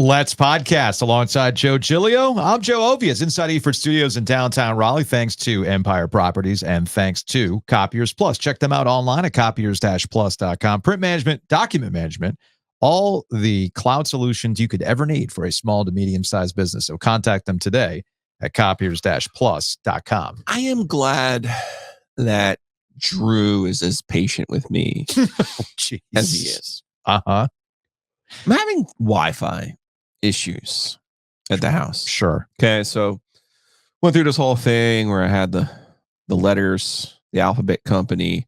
Let's podcast alongside Joe Giglio. I'm Joe Ovies, inside Eford Studios in downtown Raleigh, thanks to Empire Properties and thanks to Copiers Plus. Check them out online at copiers-plus.com. Print management, document management, all the cloud solutions you could ever need for a small to medium-sized business. So contact them today at copiers-plus.com. I am glad that Drew is as patient with me as he is. Uh-huh. I'm having Wi-Fi issues at the house. Sure. Okay, so went through this whole thing where I had the letters, the alphabet company,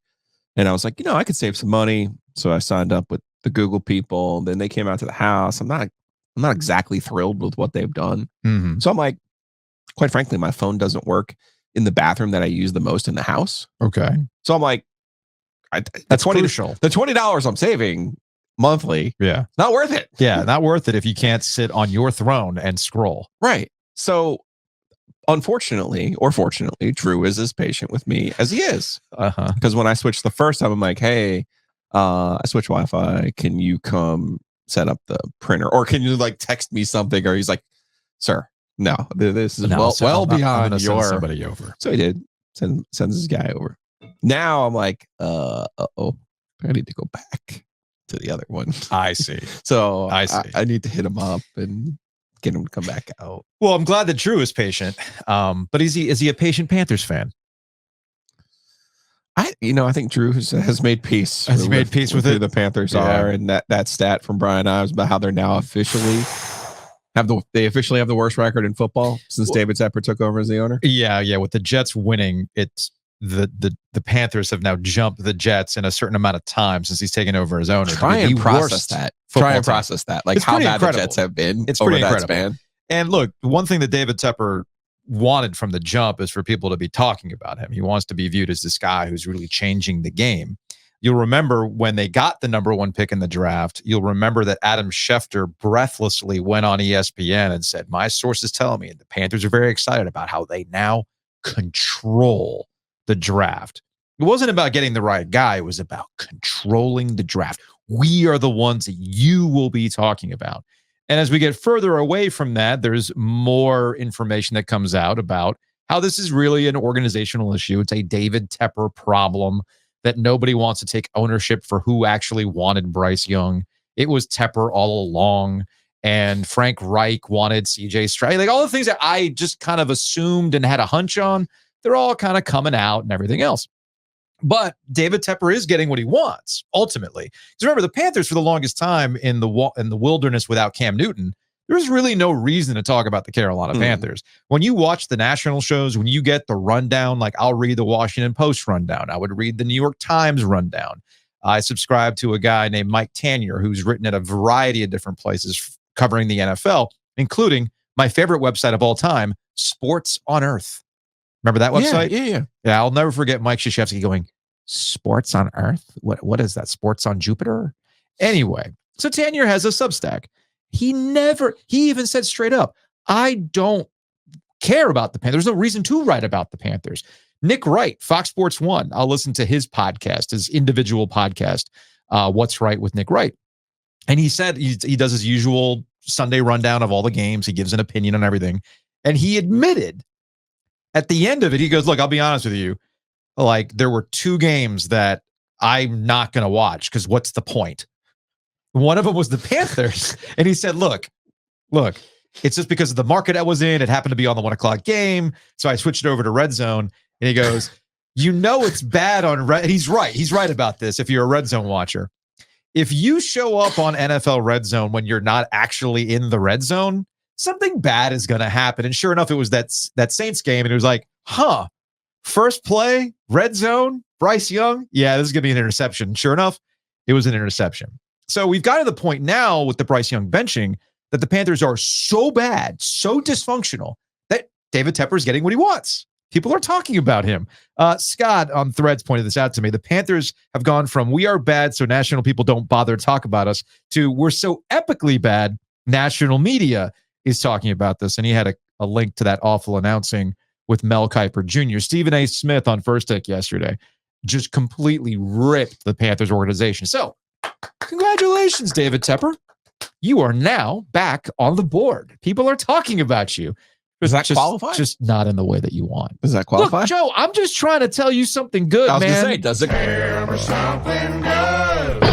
and I was like, I could save some money. So I signed up with the Google people. Then they came out to the house. I'm not exactly thrilled with what they've done. Mm-hmm. So I'm like, quite frankly, my phone doesn't work in the bathroom that I use the most in the house. Okay. So I'm like, that's crucial. The $20 I'm saving monthly, not worth it. Yeah, not worth it if you can't sit on your throne and scroll. Right. So unfortunately, or fortunately, Drew is as patient with me as he is. Because when I switched the first time, I'm like, hey, I switched Wi-Fi. Can you come set up the printer? Or can you text me something? Or he's like, sir, no, this is well beyond your... somebody over. So he did. Sends this guy over. Now I'm like, I need to go back to the other one. I see. So I see. I need to hit him up and get him to come back out. Well, I'm glad that Drew is patient. But is he a patient Panthers fan? I think Drew has made peace. Has he made peace with who it? The Panthers are, and that stat from Brian Ives about how they're now officially have the worst record in football since David Tepper took over as the owner. Yeah. With the Jets winning, it's the Panthers have now jumped the Jets in a certain amount of time since he's taken over as owner. Try and process that. Like it's how bad incredible. the Jets have been. It's over pretty that incredible. Span. And look, one thing that David Tepper wanted from the jump is for people to be talking about him. He wants to be viewed as this guy who's really changing the game. You'll remember when they got the number one pick in the draft, you'll remember that Adam Schefter breathlessly went on ESPN and said, my sources tell me the Panthers are very excited about how they now control the draft. It wasn't about getting the right guy. It was about controlling the draft. We are the ones that you will be talking about. And as we get further away from that, there's more information that comes out about how this is really an organizational issue. It's a David Tepper problem that nobody wants to take ownership for who actually wanted Bryce Young. It was Tepper all along. And Frank Reich wanted CJ Stroud. All the things that I just kind of assumed and had a hunch on, they're all kind of coming out and everything else. But David Tepper is getting what he wants, ultimately. Because remember, the Panthers, for the longest time in the wilderness without Cam Newton, there was really no reason to talk about the Carolina Panthers. When you watch the national shows, when you get the rundown, I'll read the Washington Post rundown. I would read the New York Times rundown. I subscribe to a guy named Mike Tanier, who's written at a variety of different places covering the NFL, including my favorite website of all time, Sports on Earth. Remember that website? Yeah, I'll never forget Mike Krzyzewski going, Sports on Earth? What is that? Sports on Jupiter? Anyway, so Tanier has a Substack. He even said straight up, I don't care about the Panthers. There's no reason to write about the Panthers. Nick Wright, Fox Sports 1. I'll listen to his podcast, his individual podcast, What's Right with Nick Wright. And he said he does his usual Sunday rundown of all the games. He gives an opinion on everything. And he admitted at the end of it, he goes, look, I'll be honest with you. There were two games that I'm not going to watch because what's the point? One of them was the Panthers. And he said, look, it's just because of the market I was in. It happened to be on the 1 o'clock game. So I switched it over to Red Zone. And he goes, it's bad on Red. He's right. He's right about this. If you're a Red Zone watcher, if you show up on NFL Red Zone when you're not actually in the Red Zone, something bad is going to happen. And sure enough, it was that Saints game. And it was like, first play, Red Zone, Bryce Young. Yeah, this is going to be an interception. Sure enough, it was an interception. So we've got to the point now with the Bryce Young benching that the Panthers are so bad, so dysfunctional that David Tepper is getting what he wants. People are talking about him. Scott on Threads pointed this out to me. The Panthers have gone from we are bad, so national people don't bother to talk about us, to we're so epically bad, national media is talking about this. And he had a link to that awful announcing with Mel Kiper Jr. Stephen A. Smith on First Take yesterday just completely ripped the Panthers organization. So congratulations, David Tepper. you are now back on the board. People are talking about you. Does that qualify? Just not in the way that you want. Does that qualify? Look, Joe, I'm just trying to tell you something good, man. I was going to say, does it? Tell me something good.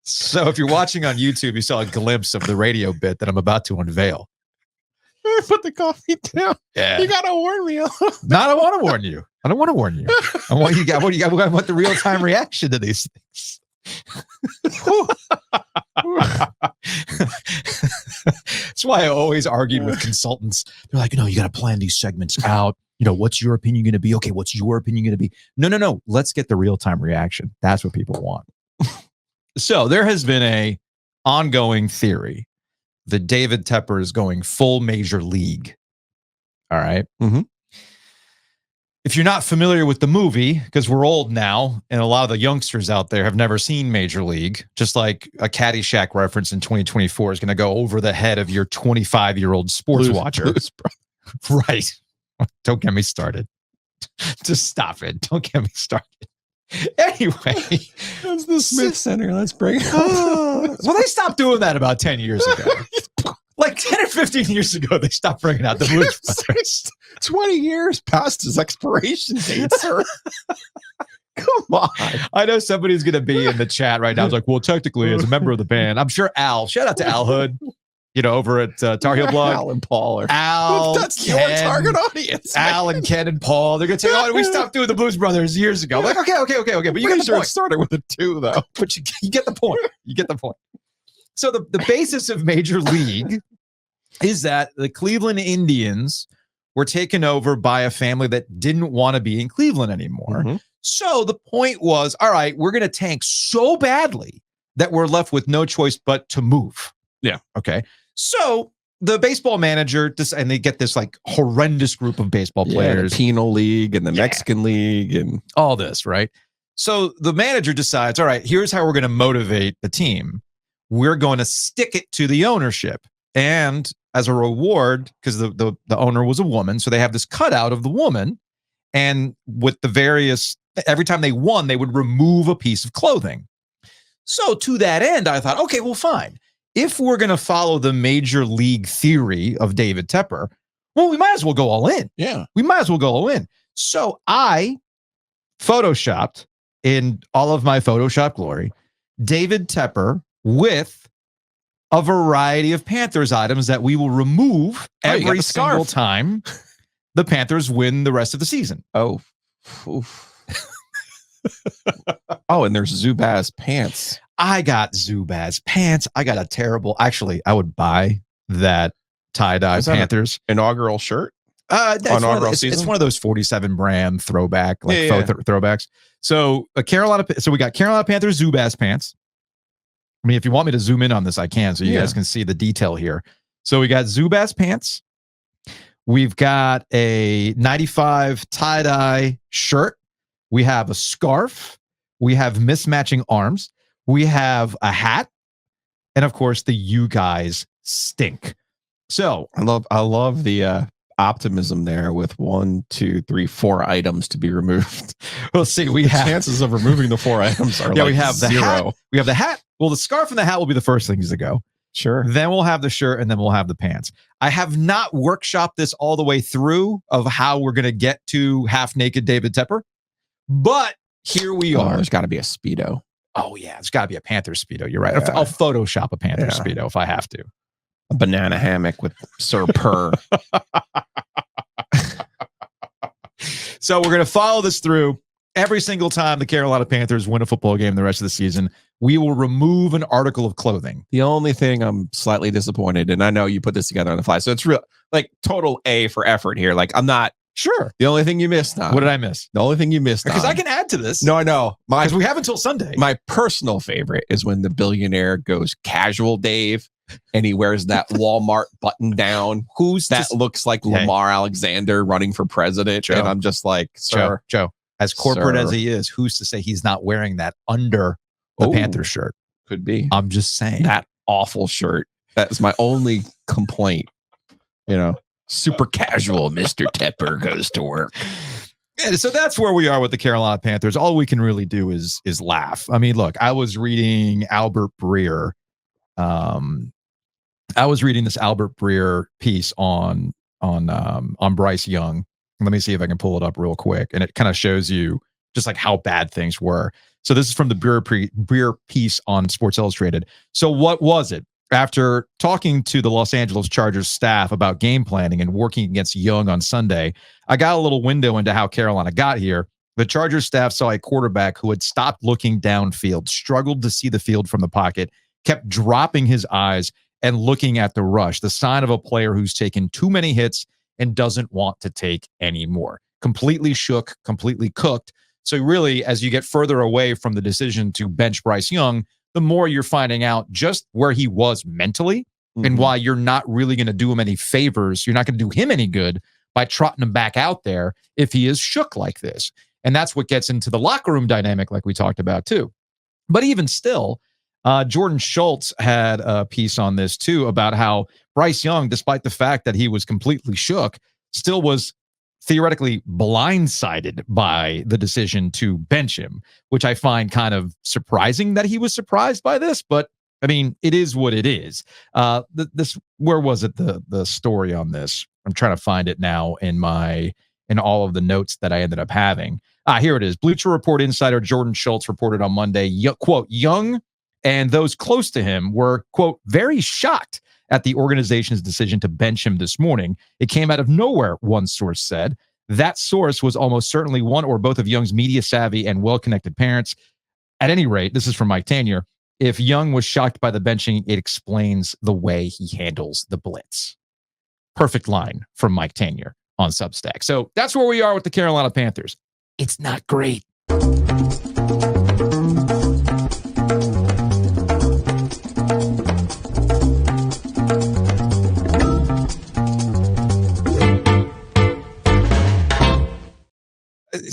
So if you're watching on YouTube, you saw a glimpse of the radio bit that I'm about to unveil. Put the coffee down. Yeah. You got to warn me. I want to warn you. I don't want to warn you. I want the real-time reaction to these things. That's why I always argued with consultants. They're like, you got to plan these segments out. What's your opinion going to be? Okay, what's your opinion going to be? No. Let's get the real-time reaction. That's what people want. So there has been a ongoing theory that David Tepper is going full major league. All right. Mm-hmm. If you're not familiar with the movie, because we're old now, and a lot of the youngsters out there have never seen Major League, just like a Caddyshack reference in 2024 is going to go over the head of your 25-year-old sports watcher. Right. Don't get me started. Just stop it. Don't get me started. Anyway. That's the Smith Center. Let's bring it Well, they stopped doing that about 10 years ago. Like 10 or 15 years ago, they stopped bringing out the Blues Brothers. 20 years past his expiration date, sir. Come on. I know somebody's going to be in the chat right now. It's like, well, technically, as a member of the band, I'm sure Al, shout out to Al Hood, over at Tar Heel Blog. Al and Paul. That's your target audience. Al and Ken and Paul. They're going to say, we stopped doing the Blues Brothers years ago. I'm like, okay. But you get the point. Started with a 2, though. But you get the point. You get the point. So the basis of Major League is that the Cleveland Indians were taken over by a family that didn't want to be in Cleveland anymore. Mm-hmm. So the point was, all right, we're going to tank so badly that we're left with no choice but to move. Yeah. Okay. So the baseball manager, and they get this like horrendous group of baseball players. The Penal League and the Mexican League and all this, right? So the manager decides, all right, here's how we're going to motivate the team. We're going to stick it to the ownership. And as a reward, because the owner was a woman, so they have this cutout of the woman. And with the various, every time they won, they would remove a piece of clothing. So to that end, I thought, okay, well, fine. If we're going to follow the Major League theory of David Tepper, well, we might as well go all in. Yeah. We might as well go all in. So I photoshopped in all of my Photoshop glory, David Tepper with a variety of Panthers items that we will remove every single time the Panthers win the rest of the season. Oh. Oh, and there's Zubaz pants. I got Zubaz pants. I got a terrible, actually, I would buy that tie-dye Panthers inaugural shirt. It's one of those 47 brand throwback, throwbacks. So we got Carolina Panthers Zubaz pants. I mean, if you want me to zoom in on this, I can, so you guys can see the detail here. So we got Zubaz pants. We've got a 95 tie-dye shirt. We have a scarf. We have mismatching arms. We have a hat. And of course, the "You Guys Stink." So I love the optimism there with 1, 2, 3, 4 items to be removed. We'll see. We have chances of removing the 4 items are we have the 0. hat. We have the hat. Well, the scarf and the hat will be the first things to go. Sure. Then we'll have the shirt, and then we'll have the pants. I have not workshopped this all the way through of how we're going to get to half-naked David Tepper, but here we are. There's got to be a Speedo. Oh, yeah. There's got to be a Panther Speedo. You're right. Yeah. I'll Photoshop a Panther Speedo if I have to. A banana hammock with Sir Purr. So we're going to follow this through. Every single time the Carolina Panthers win a football game the rest of the season, we will remove an article of clothing. The only thing I'm slightly disappointed, and I know you put this together on the fly, so it's real, like total A for effort here. Like I'm not sure. The only thing you missed on. What did I miss? The only thing you missed because I can add to this. No, I know. Because we have until Sunday. My personal favorite is when the billionaire goes casual Dave and he wears that Walmart button down. Looks like Lamar Alexander running for president. Joe. And I'm just like, sir. Joe, as corporate as he is, who's to say he's not wearing that under the Panther shirt? Could be. I'm just saying. That awful shirt. That's my only complaint. Super casual Mr. Tepper goes to work. Yeah, so that's where we are with the Carolina Panthers. All we can really do is laugh. I mean, look, I was reading Albert Breer. I was reading this Albert Breer piece on Bryce Young. Let me see if I can pull it up real quick, and it kind of shows you just like how bad things were. So this is from the Breer piece on Sports Illustrated. So what was it? After talking to the Los Angeles Chargers staff about game planning and working against Young on Sunday, I got a little window into how Carolina got here. The Chargers staff saw a quarterback who had stopped looking downfield, struggled to see the field from the pocket, kept dropping his eyes and looking at the rush, the sign of a player who's taken too many hits and doesn't want to take any more. Completely shook, completely cooked. So really, as you get further away from the decision to bench Bryce Young, the more you're finding out just where he was mentally and why you're not really going to do him any favors. You're not going to do him any good by trotting him back out there if he is shook like this. And that's what gets into the locker room dynamic like we talked about too. But even still, Jordan Schultz had a piece on this too about how Bryce Young, despite the fact that he was completely shook, still was theoretically blindsided by the decision to bench him, which I find kind of surprising that he was surprised by this. But I mean, it is what it is. Where was it? The story on this? I'm trying to find it now in all of the notes that I ended up having. Here it is. Bleacher Report insider Jordan Schultz reported on Monday, quote, Young and those close to him were, quote, very shocked at the organization's decision to bench him this morning. It came out of nowhere, one source said. That source was almost certainly one or both of Young's media-savvy and well-connected parents. At any rate, this is from Mike Tanier. If Young was shocked by the benching, it explains the way he handles the blitz. Perfect line from Mike Tanier on Substack. So that's where we are with the Carolina Panthers. It's not great.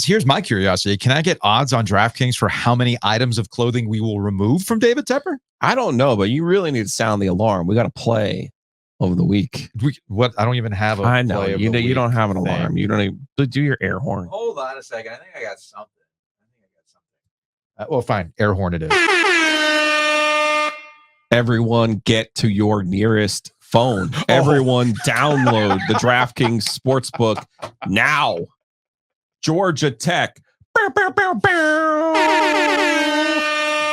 Here's my curiosity. Can I get odds on DraftKings for how many items of clothing we will remove from David Tepper? I don't know, but you really need to sound the alarm. We got to play over the week. What? I don't even have a I know. play of You the don't week have an thing. alarm. You don't even do your air horn. Hold on a second. I think I got something. Well, fine. Air horn it is. Everyone get to your nearest phone. Everyone download the DraftKings Sportsbook now. Georgia Tech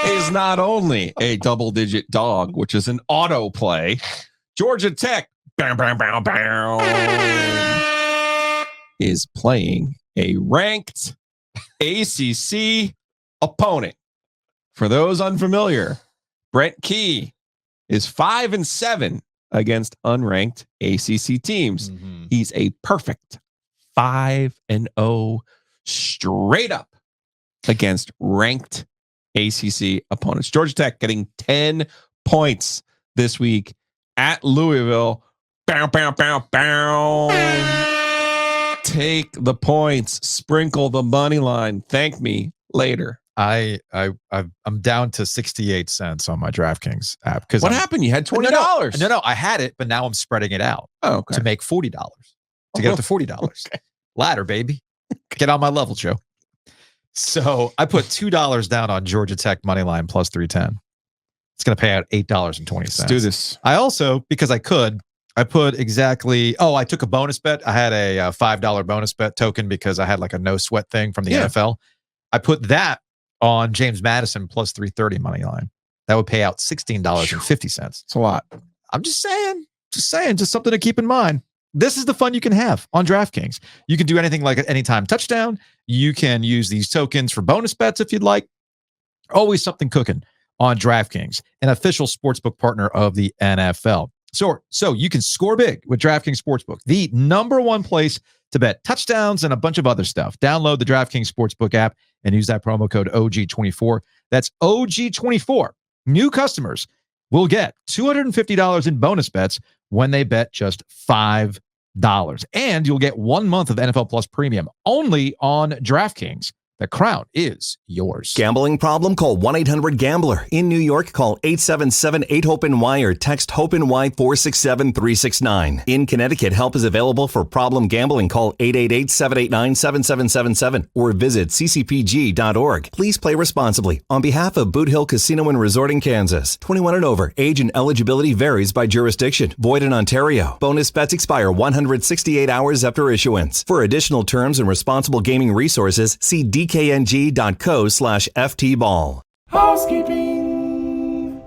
is not only a double-digit dog, which is an autoplay. Georgia Tech is playing a ranked ACC opponent. For those unfamiliar, Brent Key is 5-7 against unranked ACC teams. Mm-hmm. He's a perfect 5-0 straight up against ranked ACC opponents. Georgia Tech getting 10 points this week at Louisville. Bow, bow, bow, bow. Take the points. Sprinkle the money line. Thank me later. I'm down to 68 cents on my DraftKings app. What happened? You had $20. No, I had it, but now I'm spreading it out to make $40 to get up to $40. Okay. Ladder, baby. Get on my level, Joe. So I put $2 down on Georgia Tech money line plus 310. It's going to pay out $8.20. Let's do this. I also, because I put exactly, I took a bonus bet. I had a $5 bonus bet token because I had like a no sweat thing from the NFL. I put that on James Madison plus 330 money line. That would pay out $16.50. It's a lot. I'm just saying, just something to keep in mind. This is the fun you can have on DraftKings. You can do anything like anytime touchdown. You can use these tokens for bonus bets if you'd like. Always something cooking on DraftKings, an official sportsbook partner of the NFL. So you can score big with DraftKings Sportsbook, the number one place to bet touchdowns and a bunch of other stuff. Download the DraftKings Sportsbook app and use that promo code OG24. That's OG24. New customers will get $250 in bonus bets when they bet just $5. And you'll get 1 month of NFL Plus Premium only on DraftKings. The crown is yours. Gambling problem? Call 1-800-GAMBLER. In New York, call 877-8-HOPE-NY or text HOPE-NY 467-369. In Connecticut, help is available for problem gambling. Call 888-789-7777 or visit ccpg.org. Please play responsibly. On behalf of Boot Hill Casino and Resort in Kansas, 21 and over. Age and eligibility varies by jurisdiction. Void in Ontario. Bonus bets expire 168 hours after issuance. For additional terms and responsible gaming resources, see dkng.co/ftball. Housekeeping.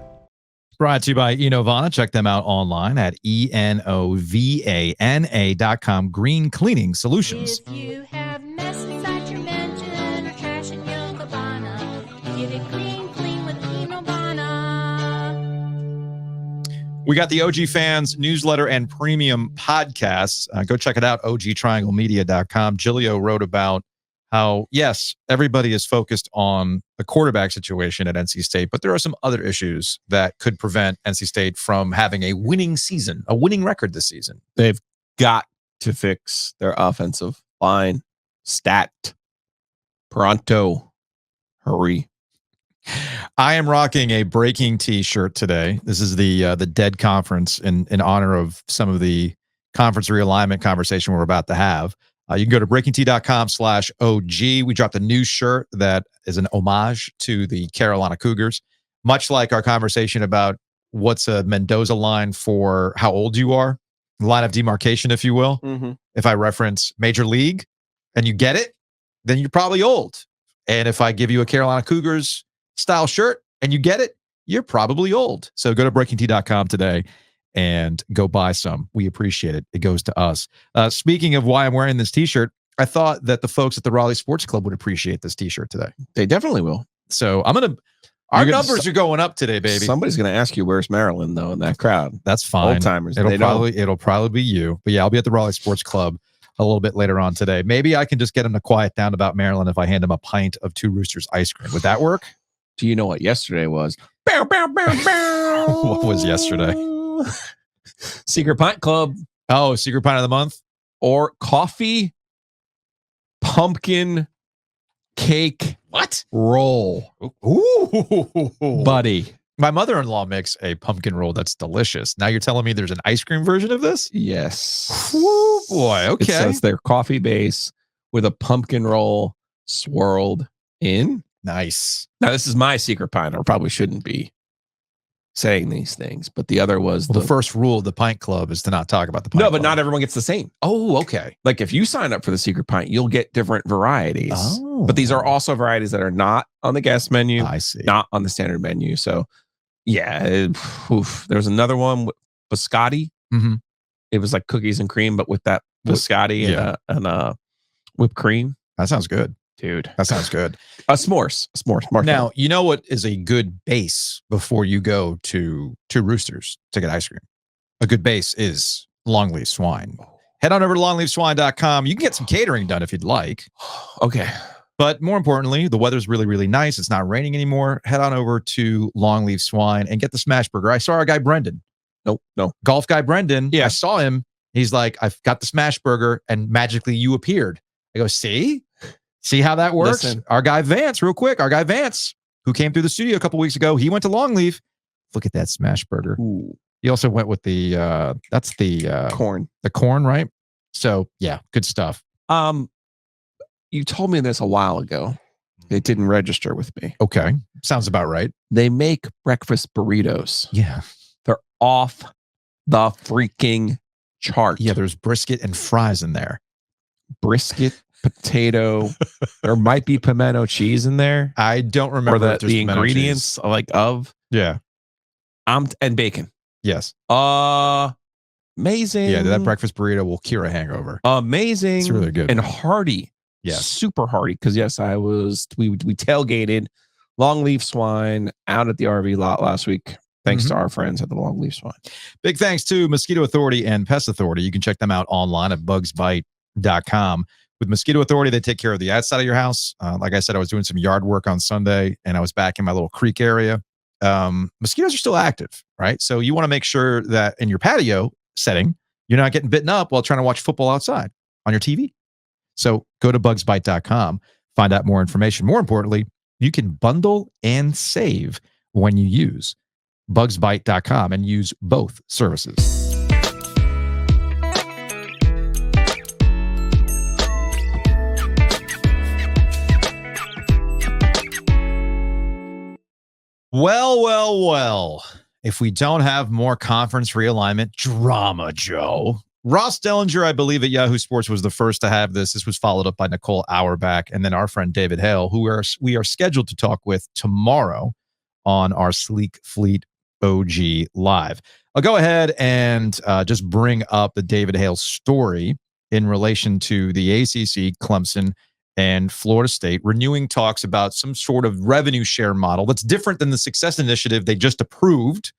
Brought to you by Enovana. Check them out online at enovana.com. Green Cleaning Solutions. If you have mess inside your mansion or trash in your cabana, get it clean with Enovana. We got the OG Fans newsletter and premium podcasts. Go check it out, ogtrianglemedia.com. Giglio wrote about how, yes, everybody is focused on the quarterback situation at NC State, but there are some other issues that could prevent NC State from having a winning season, a winning record this season. They've got to fix their offensive line. Stat. Pronto. Hurry. I am rocking a breaking t-shirt today. This is the Dead Conference in honor of some of the conference realignment conversation we're about to have. You can go to breakingt.com/OG. We dropped a new shirt that is an homage to the Carolina Cougars, much like our conversation about what's a Mendoza line for how old you are, line of demarcation, if you will. Mm-hmm. If I reference Major League and you get it, then you're probably old. And if I give you a Carolina Cougars style shirt and you get it, you're probably old. So go to breakingt.com today and go buy some. We appreciate it. It goes to us. Speaking of why I'm wearing this t-shirt, I thought that the folks at the Raleigh Sports Club would appreciate this t-shirt today. They definitely will. So our numbers are going up today, baby. Somebody's going to ask you, where's Maryland, though, in that crowd. That's fine. Old timers. It'll probably be you. But yeah, I'll be at the Raleigh Sports Club a little bit later on today. Maybe I can just get him to quiet down about Maryland if I hand him a pint of Two Roosters ice cream. Would that work? Do you know what yesterday was? Bow, bow, bow, bow. What was yesterday? Secret Pint Club. Oh, Secret Pint of the Month? Or coffee, pumpkin, cake. What? Roll. Ooh. Buddy. My mother-in-law makes a pumpkin roll that's delicious. Now you're telling me there's an ice cream version of this? Yes. Woo, boy, okay. It says their coffee base with a pumpkin roll swirled in. Nice. Now, this is my secret pint. I probably shouldn't be saying these things, but the other was the first rule of the Pint Club is to not talk about the Pint No, Club. but not everyone gets the same. Oh, okay. Like if you sign up for the secret pint, you'll get different varieties. Oh. But these are also varieties that are not on the guest menu, I see. not on the standard menu. So, yeah, there's another one with biscotti. Mm-hmm. It was like cookies and cream, but with that biscotti and whipped cream. That sounds good. Dude, That sounds good. S'mores. Now, you know what is a good base before you go to Two Roosters to get ice cream? A good base is Longleaf Swine. Head on over to longleafswine.com. You can get some catering done if you'd like. Okay. But more importantly, the weather's really, really nice. It's not raining anymore. Head on over to Longleaf Swine and get the smash burger. I saw our guy, Brendan. No. Golf guy, Brendan. Yeah. I saw him. He's like, I've got the smash burger, and magically you appeared. I go, see how that works? Listen. Our guy Vance, real quick. Our guy Vance, who came through the studio a couple weeks ago, he went to Longleaf. Look at that smash burger. Ooh. He also went with the that's the Corn. The corn, right? So yeah, good stuff. You told me this a while ago. It didn't register with me. Okay, sounds about right. They make breakfast burritos. Yeah, They're off the freaking chart. yeah. There's brisket and fries in there. Brisket, potato. There might be pimento cheese in there. I don't remember Or if there's the pimento ingredients cheese. like of. Yeah. And bacon. Yes. Amazing. Yeah, that breakfast burrito will cure a hangover. Amazing. It's really good. And hearty. Yes. Super hearty. Because yes, we tailgated Longleaf Swine out at the RV lot last week. Thanks to our friends at the Longleaf Swine. Big thanks to Mosquito Authority and Pest Authority. You can check them out online at bugsbite.com. With Mosquito Authority, they take care of the outside of your house. Like I said, I was doing some yard work on Sunday, and I was back in my little creek area. Mosquitoes are still active, right? So you want to make sure that in your patio setting, you're not getting bitten up while trying to watch football outside on your TV. So go to bugsbite.com. Find out more information. More importantly, you can bundle and save when you use bugsbite.com and use both services. Well. If we don't have more conference realignment drama, Joe. Ross Dellinger, I believe, at Yahoo Sports was the first to have this. This was followed up by Nicole Auerbach and then our friend David Hale, who we are scheduled to talk with tomorrow on our Sleek Fleet OG Live. I'll go ahead and just bring up the David Hale story in relation to the ACC, Clemson, and Florida State renewing talks about some sort of revenue share model that's different than the success initiative they just approved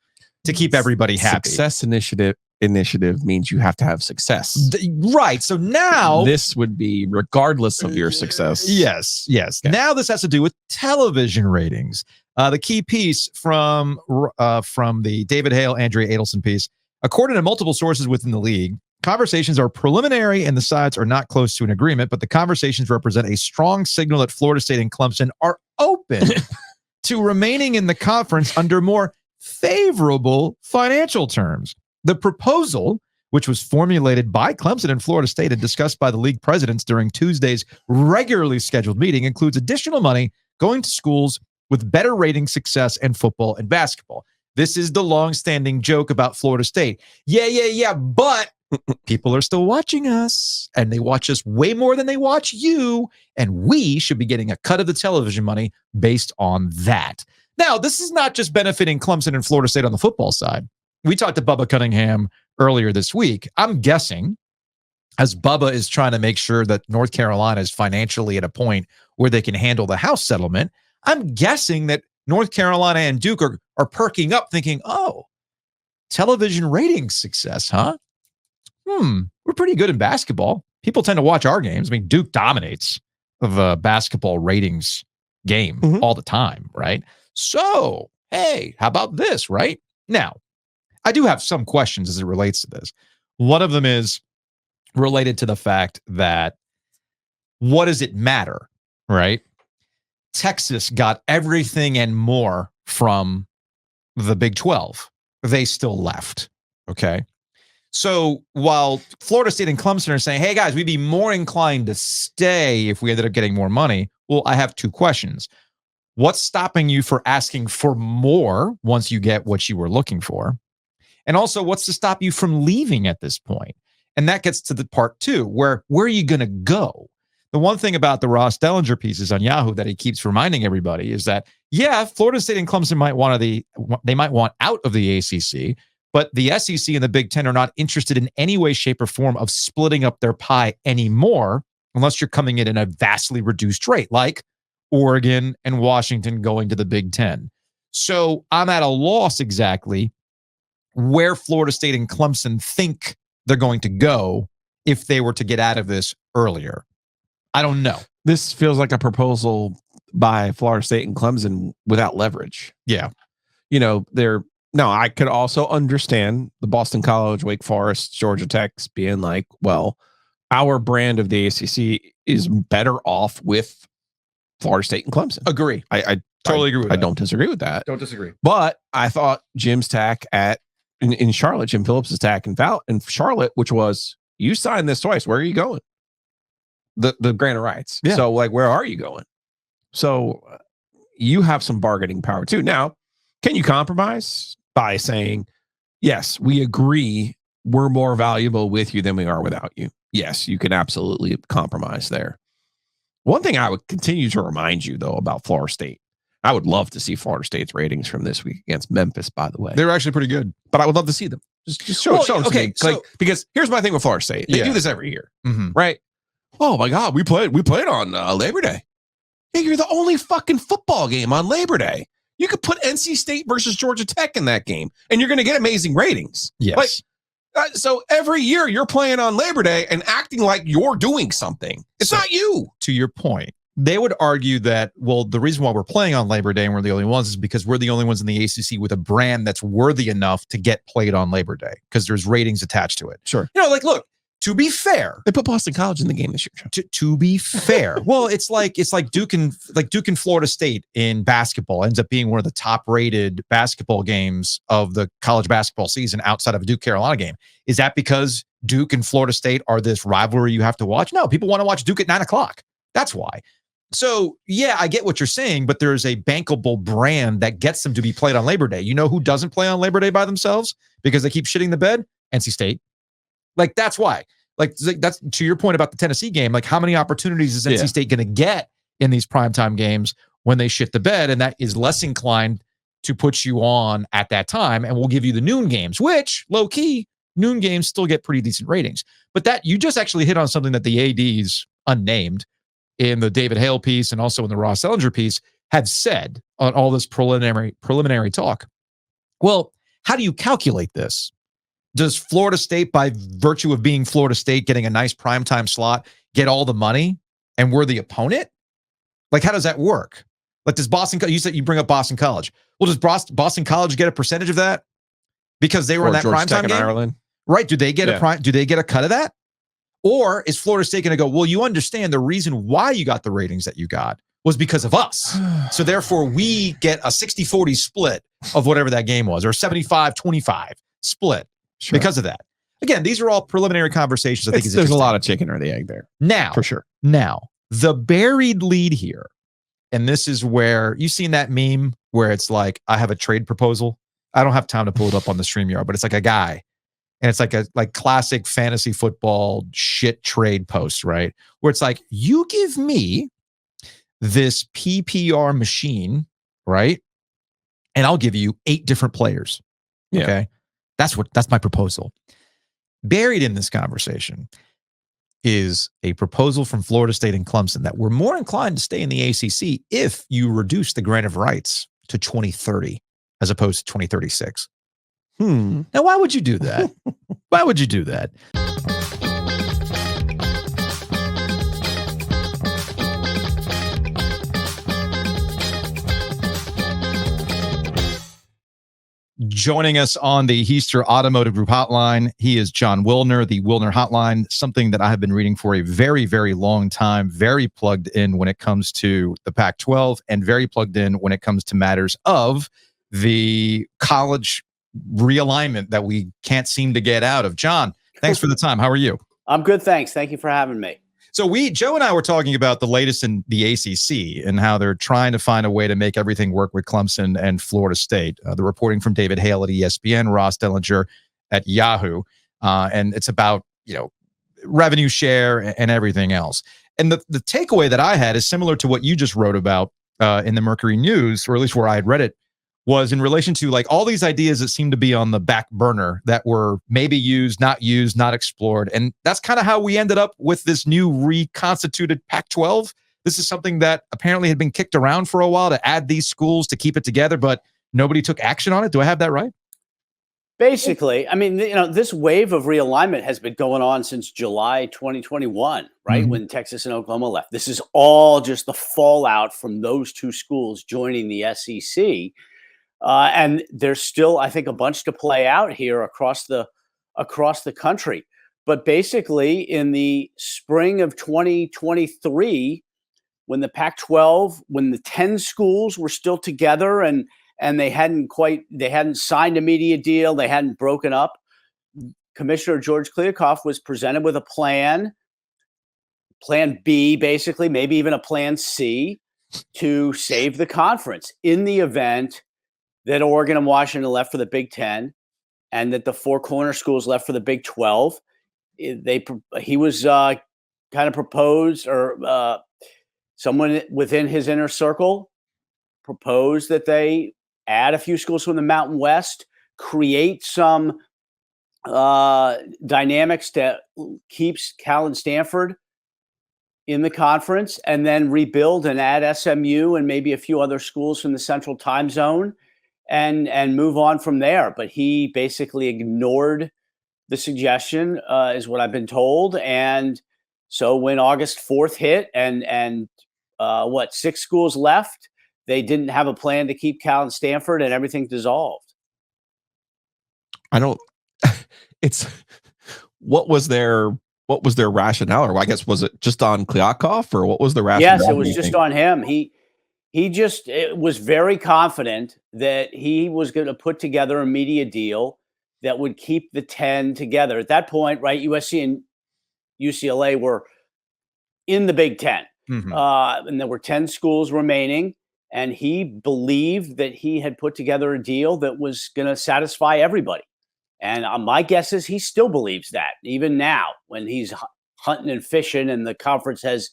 to keep everybody happy. Success initiative means you have to have success. Right. So now this would be regardless of your success. Yes. Okay. Now this has to do with television ratings. The key piece from the David Hale, Andrea Adelson piece, according to multiple sources within the league, conversations are preliminary and the sides are not close to an agreement, but the conversations represent a strong signal that Florida State and Clemson are open to remaining in the conference under more favorable financial terms. The proposal, which was formulated by Clemson and Florida State and discussed by the league presidents during Tuesday's regularly scheduled meeting, includes additional money going to schools with better rating success in football and basketball. This is the long-standing joke about Florida State. Yeah, but people are still watching us, and they watch us way more than they watch you, and we should be getting a cut of the television money based on that. Now, this is not just benefiting Clemson and Florida State on the football side. We talked to Bubba Cunningham earlier this week. I'm guessing, as Bubba is trying to make sure that North Carolina is financially at a point where they can handle the house settlement, I'm guessing that North Carolina and Duke are perking up thinking, oh, television ratings success, huh? We're pretty good in basketball. People tend to watch our games. I mean, Duke dominates the basketball ratings game all the time, right? So, hey, how about this, right? Now, I do have some questions as it relates to this. One of them is related to the fact that what does it matter, right? Texas got everything and more from the Big 12. They still left, okay? So while Florida State and Clemson are saying, hey, guys, we'd be more inclined to stay if we ended up getting more money, well, I have two questions. What's stopping you for asking for more once you get what you were looking for? And also, what's to stop you from leaving at this point? And that gets to the part two, where are you going to go? The one thing about the Ross Dellinger pieces on Yahoo that he keeps reminding everybody is that, yeah, Florida State and Clemson might want out of the ACC, but the SEC and the Big Ten are not interested in any way, shape, or form of splitting up their pie anymore, unless you're coming in a vastly reduced rate, like Oregon and Washington going to the Big Ten. So I'm at a loss exactly where Florida State and Clemson think they're going to go if they were to get out of this earlier. I don't know. This feels like a proposal by Florida State and Clemson without leverage. Yeah. You know, I could also understand the Boston College, Wake Forest, Georgia Tech's being like, well, our brand of the ACC is better off with Florida State and Clemson. Agree. I totally agree with that. I don't disagree with that. Don't disagree. But I thought Jim's tack in Charlotte, Jim Phillips' tack in Charlotte, which was, you signed this twice. Where are you going? The grant of rights. Yeah. So, like, where are you going? So you have some bargaining power too. Now, can you compromise by saying, yes, we agree we're more valuable with you than we are without you? Yes, you can absolutely compromise there. One thing I would continue to remind you, though, about Florida State, I would love to see Florida State's ratings from this week against Memphis, by the way. They were actually pretty good. But I would love to see them. Just show them to me. So, because here's my thing with Florida State. They do this every year, right? Oh, my God, we played on Labor Day. Hey, you're the only fucking football game on Labor Day. You could put NC State versus Georgia Tech in that game, and you're going to get amazing ratings. Yes. So every year you're playing on Labor Day and acting like you're doing something. It's not you. To your point, they would argue that, well, the reason why we're playing on Labor Day and we're the only ones is because we're the only ones in the ACC with a brand that's worthy enough to get played on Labor Day because there's ratings attached to it. Sure. You know, like, look, to be fair, They put Boston College in the game this year, John. to be fair, well, it's like Duke and Florida State in basketball ends up being one of the top rated basketball games of the college basketball season outside of a Duke Carolina game. Is that because Duke and Florida State are this rivalry you have to watch? No, people want to watch Duke at 9:00. That's why. So yeah, I get what you're saying, but there's a bankable brand that gets them to be played on Labor Day. You know who doesn't play on Labor Day by themselves because they keep shitting the bed? NC State. Like, that's why. Like, that's to your point about the Tennessee game. Like, how many opportunities is NC State going to get in these primetime games when they shit the bed? And that is less inclined to put you on at that time. And we'll give you the noon games, which low key noon games still get pretty decent ratings. But that you just actually hit on something that the ADs unnamed in the David Hale piece and also in the Ross Ellinger piece had said on all this preliminary talk. Well, how do you calculate this? Does Florida State, by virtue of being Florida State, getting a nice primetime slot, get all the money and we're the opponent? Like, how does that work? Like, does Boston, you said you bring up Boston College. Well, does Boston College get a percentage of that? Because they were in that primetime game? Ireland. Right. Do they get a cut of that? Or is Florida State going to go, well, you understand the reason why you got the ratings that you got was because of us. So therefore we get a 60-40 split of whatever that game was, or 75-25 split. Sure. Because of that. Again, these are all preliminary conversations. I think there's a lot of chicken or the egg there. Now, for sure. Now, the buried lead here, and this is where you've seen that meme where it's like, I have a trade proposal. I don't have time to pull it up on the StreamYard, but it's like a guy, and it's like a classic fantasy football shit trade post, right? Where it's like, you give me this PPR machine, right? And I'll give you 8 different players. Yeah. Okay. That's my proposal. Buried in this conversation is a proposal from Florida State and Clemson that we're more inclined to stay in the ACC if you reduce the grant of rights to 2030 as opposed to 2036. Now, why would you do that? Why would you do that? Joining us on the Heister Automotive Group hotline, he is Jon Wilner, the Wilner Hotline, something that I have been reading for a very, very long time, very plugged in when it comes to the Pac-12 and very plugged in when it comes to matters of the college realignment that we can't seem to get out of. Jon, thanks for the time. How are you? I'm good, thanks. Thank you for having me. So Joe and I were talking about the latest in the ACC and how they're trying to find a way to make everything work with Clemson and Florida State. The reporting from David Hale at ESPN, Ross Ellinger at Yahoo, and it's about revenue share and everything else. And the takeaway that I had is similar to what you just wrote about in the Mercury News, or at least where I had read it, was in relation to like all these ideas that seem to be on the back burner that were maybe used, not explored. And that's kind of how we ended up with this new reconstituted Pac-12. This is something that apparently had been kicked around for a while to add these schools to keep it together, but nobody took action on it. Do I have that right? Basically, I mean, this wave of realignment has been going on since July 2021, right? Mm-hmm. When Texas and Oklahoma left. This is all just the fallout from those two schools joining the SEC. And there's still, I think, a bunch to play out here across the country. But basically, in the spring of 2023, when the Pac-12, when the 10 schools were still together and they hadn't signed a media deal, they hadn't broken up, Commissioner George Kliavkoff was presented with a plan B, basically, maybe even a plan C, to save the conference in the event that Oregon and Washington left for the Big Ten, and that the four corner schools left for the Big 12. He was kind of proposed, or someone within his inner circle proposed that they add a few schools from the Mountain West, create some dynamics that keeps Cal and Stanford in the conference, and then rebuild and add SMU and maybe a few other schools from the Central Time Zone. And move on from there. But he basically ignored the suggestion, is what I've been told. And so when August 4th hit and 6 schools left, they didn't have a plan to keep Cal and Stanford, and everything dissolved. What was their what was their rationale? Or I guess, was it just on Kliakov, or what was the rationale? Yes, it was just on him. He just was very confident that he was going to put together a media deal that would keep the 10 together. At that point, right, USC and UCLA were in the Big Ten. And there were 10 schools remaining. And he believed that he had put together a deal that was going to satisfy everybody. And my guess is he still believes that, even now when he's hunting and fishing and the conference has,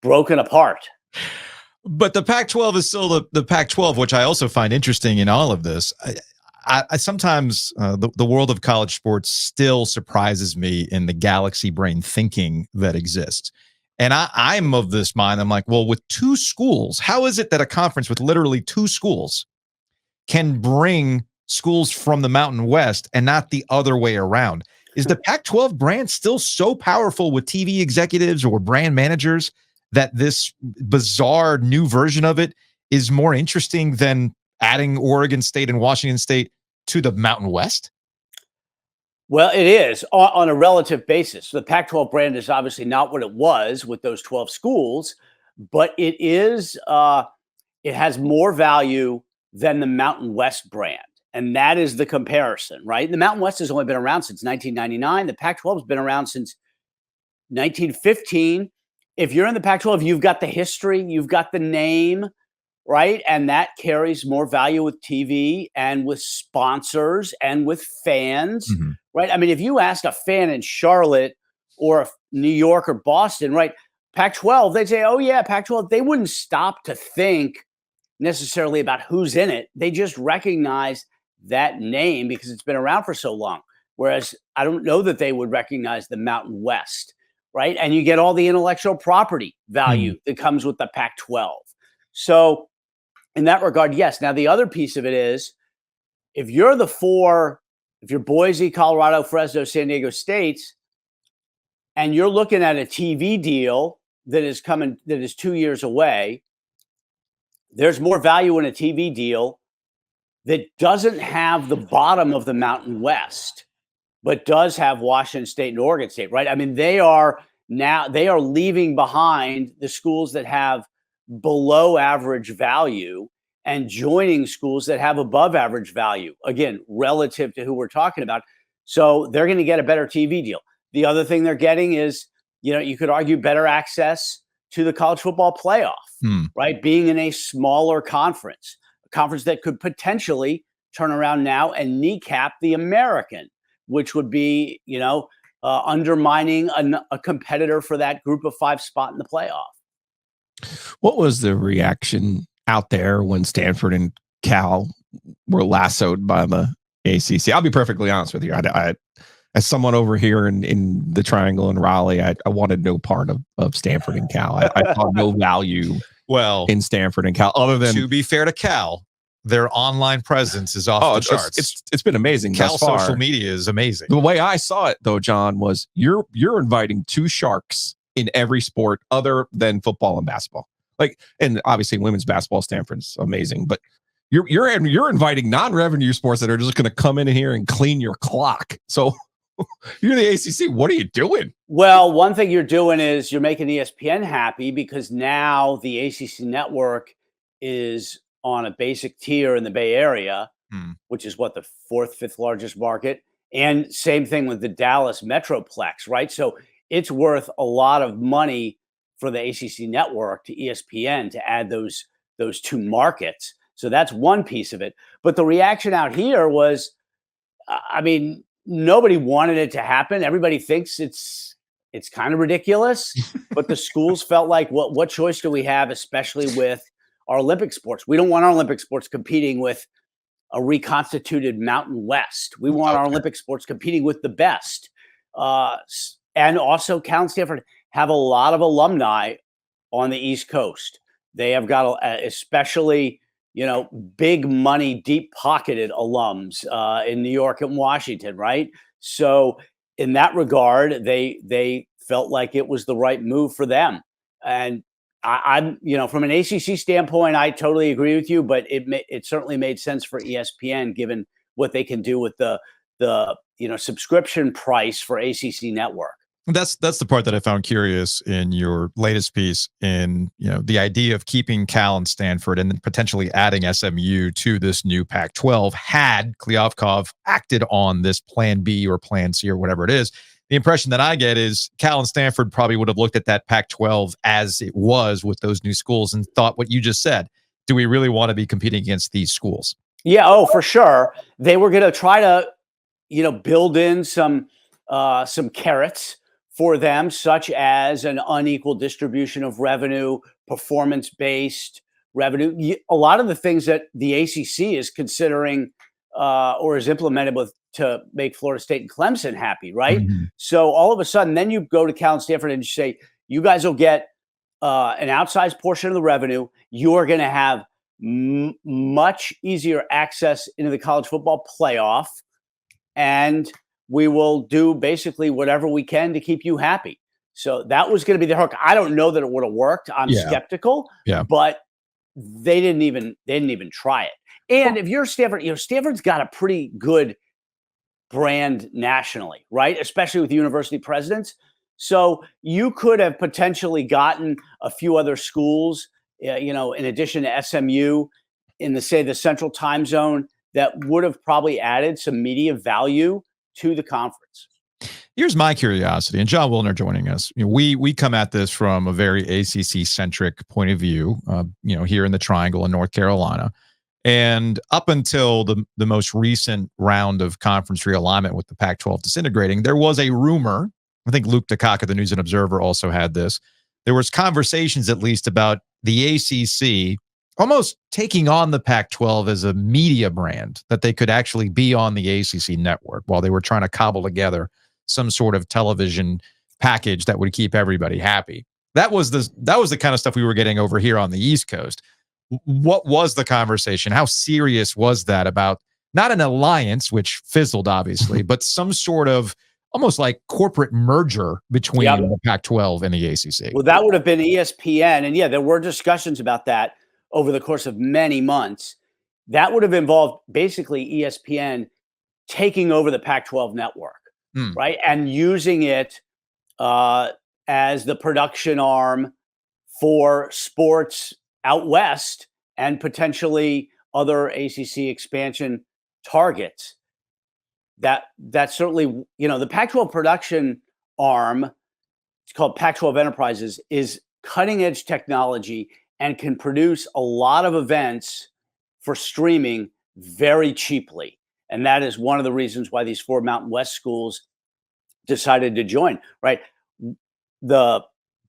broken apart. But the Pac-12 is still the Pac-12, which I also find interesting in all of this. I sometimes the world of college sports still surprises me in the galaxy brain thinking that exists. And I'm of this mind. I'm like, well, with 2 schools, how is it that a conference with literally 2 schools can bring schools from the Mountain West and not the other way around? Is the Pac-12 brand still so powerful with TV executives or brand managers that this bizarre new version of it is more interesting than adding Oregon State and Washington State to the Mountain West? Well, it is on a relative basis. The Pac-12 brand is obviously not what it was with those 12 schools, but it is. It has more value than the Mountain West brand, and that is the comparison, right? The Mountain West has only been around since 1999. The Pac-12 has been around since 1915. If you're in the Pac-12, you've got the history, you've got the name, right? And that carries more value with TV and with sponsors and with fans, right? I mean, if you ask a fan in Charlotte or New York or Boston, right, Pac-12, they'd say, oh yeah, Pac-12. They wouldn't stop to think necessarily about who's in it. They just recognize that name because it's been around for so long. Whereas I don't know that they would recognize the Mountain West, right? And you get all the intellectual property value that comes with the Pac-12. So in that regard, yes. Now, the other piece of it is if you're Boise, Colorado, Fresno, San Diego States, and you're looking at a TV deal that is 2 years away, there's more value in a TV deal that doesn't have the bottom of the Mountain West, but does have Washington State and Oregon State, right? I mean, they are leaving behind the schools that have below average value and joining schools that have above average value, again, relative to who we're talking about. So they're going to get a better TV deal. The other thing they're getting is, you could argue better access to the college football playoff, right? Being in a smaller conference, a conference that could potentially turn around now and kneecap the American, which would be, undermining a competitor for that group of 5 spot in the playoff. What was the reaction out there when Stanford and Cal were lassoed by the ACC? I'll be perfectly honest with you. I as someone over here in the Triangle in Raleigh, I wanted no part of Stanford and Cal. I saw no value in Stanford and Cal, other than, to be fair to Cal, their online presence is off the charts. It's been amazing. Cal social media is amazing. The way I saw it, though, John, was you're inviting 2 sharks in every sport other than football and basketball. And obviously women's basketball, Stanford's amazing, but you're inviting non-revenue sports that are just going to come in here and clean your clock. So you're the ACC. What are you doing? Well, one thing you're doing is you're making ESPN happy because now the ACC network is on a basic tier in the Bay Area, which is what, the 4th, 5th largest market. And same thing with the Dallas Metroplex, right? So it's worth a lot of money for the ACC network to ESPN to add those 2 markets. So that's one piece of it. But the reaction out here was, nobody wanted it to happen. Everybody thinks it's kind of ridiculous, but the schools felt like, what choice do we have, especially with our Olympic sports? We don't want our Olympic sports competing with a reconstituted Mountain West. We want our Olympic sports competing with the best. And also Cal and Stanford have a lot of alumni on the East Coast. They have got especially, big money, deep pocketed alums in New York and Washington, right? So in that regard, they felt like it was the right move for them. And I'm, from an ACC standpoint, I totally agree with you, but it certainly made sense for ESPN given what they can do with the subscription price for ACC Network. That's the part that I found curious in your latest piece, in the idea of keeping Cal and Stanford and then potentially adding SMU to this new Pac-12 had Kliavkov acted on this plan B or plan C or whatever it is. The impression that I get is Cal and Stanford probably would have looked at that Pac-12 as it was with those new schools and thought what you just said. Do we really want to be competing against these schools? Yeah, for sure. They were going to try to, build in some carrots for them, such as an unequal distribution of revenue, performance-based revenue. A lot of the things that the ACC is considering or is implemented to make Florida State and Clemson happy, right? Mm-hmm. So all of a sudden, then you go to Cal and Stanford and you say, you guys will get an outsized portion of the revenue. You are going to have much easier access into the college football playoff, and we will do basically whatever we can to keep you happy. So that was going to be the hook. I don't know that it would have worked. I'm skeptical, but they didn't even try it. And if you're Stanford, Stanford's got a pretty good brand nationally, right? Especially with the university presidents. So you could have potentially gotten a few other schools, in addition to SMU in the Central Time Zone, that would have probably added some media value to the conference. Here's my curiosity, and Jon Wilner joining us. We come at this from a very ACC-centric point of view, here in the Triangle in North Carolina. And up until the most recent round of conference realignment with the Pac-12 disintegrating, there was a rumor, I think Luke DeCacca, the News and Observer, also had this. There was conversations, at least, about the ACC almost taking on the Pac-12 as a media brand, that they could actually be on the ACC network while they were trying to cobble together some sort of television package that would keep everybody happy. That was the kind of stuff we were getting over here on the East Coast. What was the conversation? How serious was that about not an alliance, which fizzled obviously, but some sort of almost like corporate merger between the Pac-12 and the ACC? Well, that would have been ESPN. And there were discussions about that over the course of many months. That would have involved basically ESPN taking over the Pac-12 network, right? And using it as the production arm for sports out west and potentially other ACC expansion targets. That certainly, the Pac-12 production arm, it's called Pac-12 Enterprises, is cutting edge technology and can produce a lot of events for streaming very cheaply. And that is one of the reasons why these 4 Mountain West schools decided to join, right? The